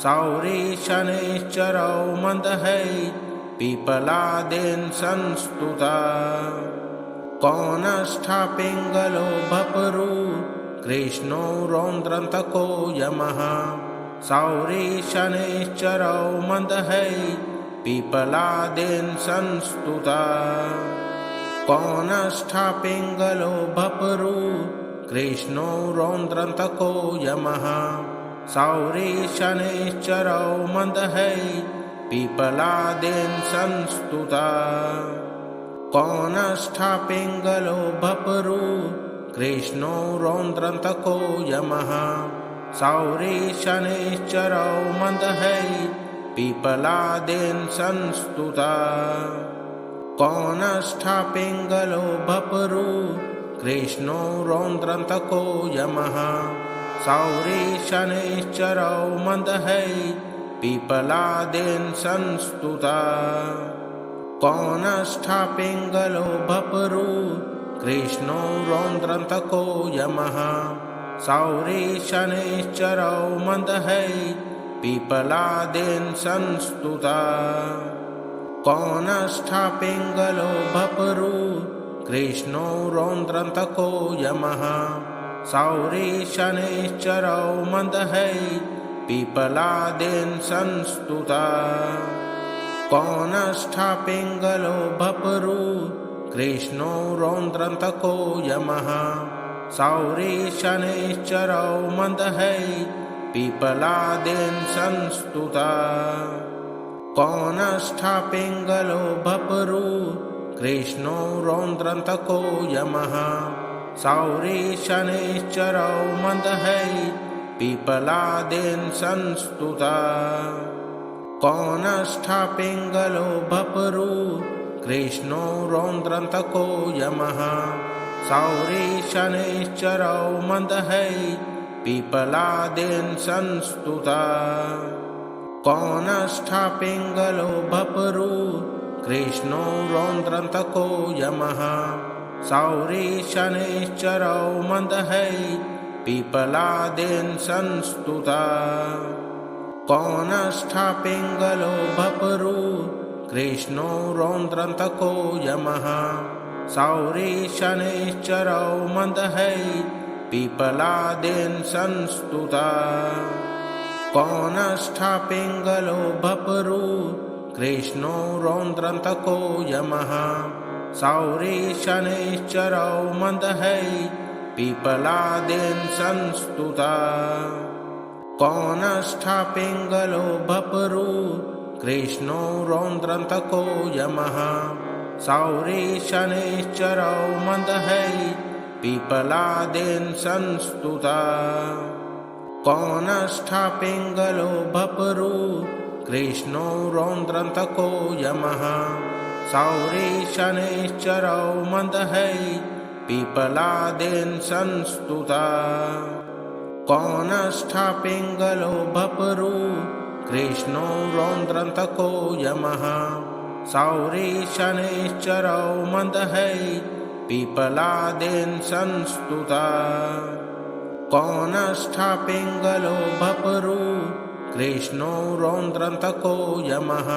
सौरी शनैश्चरौ मन्दहै पीपलादेन संस्तुता कौनष्ठा पिङ्गलो भपरु कृष्णो रौद्रान्तको यमः सौरी शनैश्चरौ मन्दहै पीपलादेन संस्तुता कौनष्ठा पिङ्गलो भपरु कृष्णो रौद्रान्तको यमः सौरी शनैश्चरौ मन्दहै पीपलादेन संस्तुता कौनष्ठा पिङ्गलो भपरु कृष्णो रौद्रान्तको यमः सौरी शनैश्चरौ मन्दहै पीपलादेन संस्तुता कौनष्ठा पिङ्गलो भपरु कृष्णो रौद्रान्तको यमः सौरी शनैश्चरौ मन्दहै पीपलादेन संस्तुता कौनष्ठा पिङ्गलो भपरु कृष्णो रौद्रान्तको यमः सौरी शनैश्चरौ मन्दहै पीपलादेन संस्तुता कौनष्ठा पिङ्गलो भपरु कृष्णो रौद्रान्तको यमः सौरी शनैश्चरौ मन्दहै पीपलादेन संस्तुता कौनष्ठा पिङ्गलो भपरु कृष्णो रौद्रान्तको यमः सौरी शनैश्चरौ मन्दहै पीपलादेन संस्तुता कौनष्ठा पिङ्गलो भपरु कृष्णो रौद्रान्तको यमः सौरी शनैश्चरौ मन्दहै पीपलादेन संस्तुता कौनष्ठा पिङ्गलो भपरु कृष्णो रौद्रान्तको यमः सौरी शनैश्चरौ मन्दहै पीपलादेन संस्तुता कौनष्ठा पिङ्गलो भपरु कृष्णो रौद्रान्तको यमः सौरी शनैश्चरौ मन्दहै पीपलादेन संस्तुता कौनष्ठा पिङ्गलो भपरु कृष्णो रौद्रान्तको यमः सौरी शनैश्चरौ मन्दहै पीपलादेन संस्तुता कौनष्ठा पिङ्गलो भपरु कृष्णो रौद्रान्तको यमः सौरी शनैश्चरौ मन्दहै पीपलादेन संस्तुता कौनष्ठा पिङ्गलो भपरु कृष्णो रौद्रान्तको यमः सौरी शनैश्चरौ मन्दहै पीपलादेन संस्तुता कौनष्ठा पिङ्गलो भपरु कृष्णो रौद्रान्तको यमः सौरी शनैश्चरौ मन्दहै पीपलादेन संस्तुता कौनष्ठापिङ्गलो भपरु कृष्णो रौद्रान्तको यमः सौरी शनैश्चरौ मन्दहै पिपलादेन संस्तुता कौनष्ठापिङ्गलो भपरु कृष्णो रौद्रान्तको यमः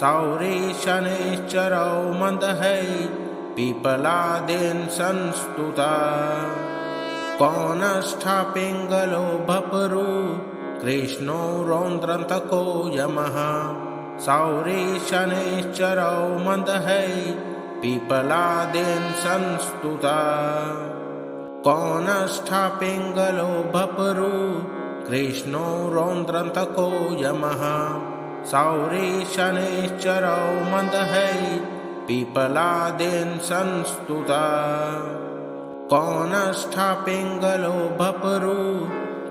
सौरी शनैश्चरौ मन्दहै पिपलादेन संस्तुता कौनष्ठापिङ्गलो भपरु कृष्णो रौद्रान्तको यमः सौरी शनैश्चरौ मन्दहै पिपलादेन संस्तुता कौनष्ठापिङ्गलो भपरु कृष्णो रौद्रान्तको यमः सौरी शनैश्चरौ मन्दहै पिपलादेन संस्तुता कौनष्ठापिङ्गलो भपरु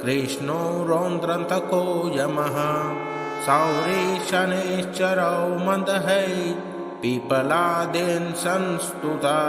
कृष्णो रौद्रान्तको यमः सौरी शनैश्चरौ मन्दहै पिपलादेन संस्तुता।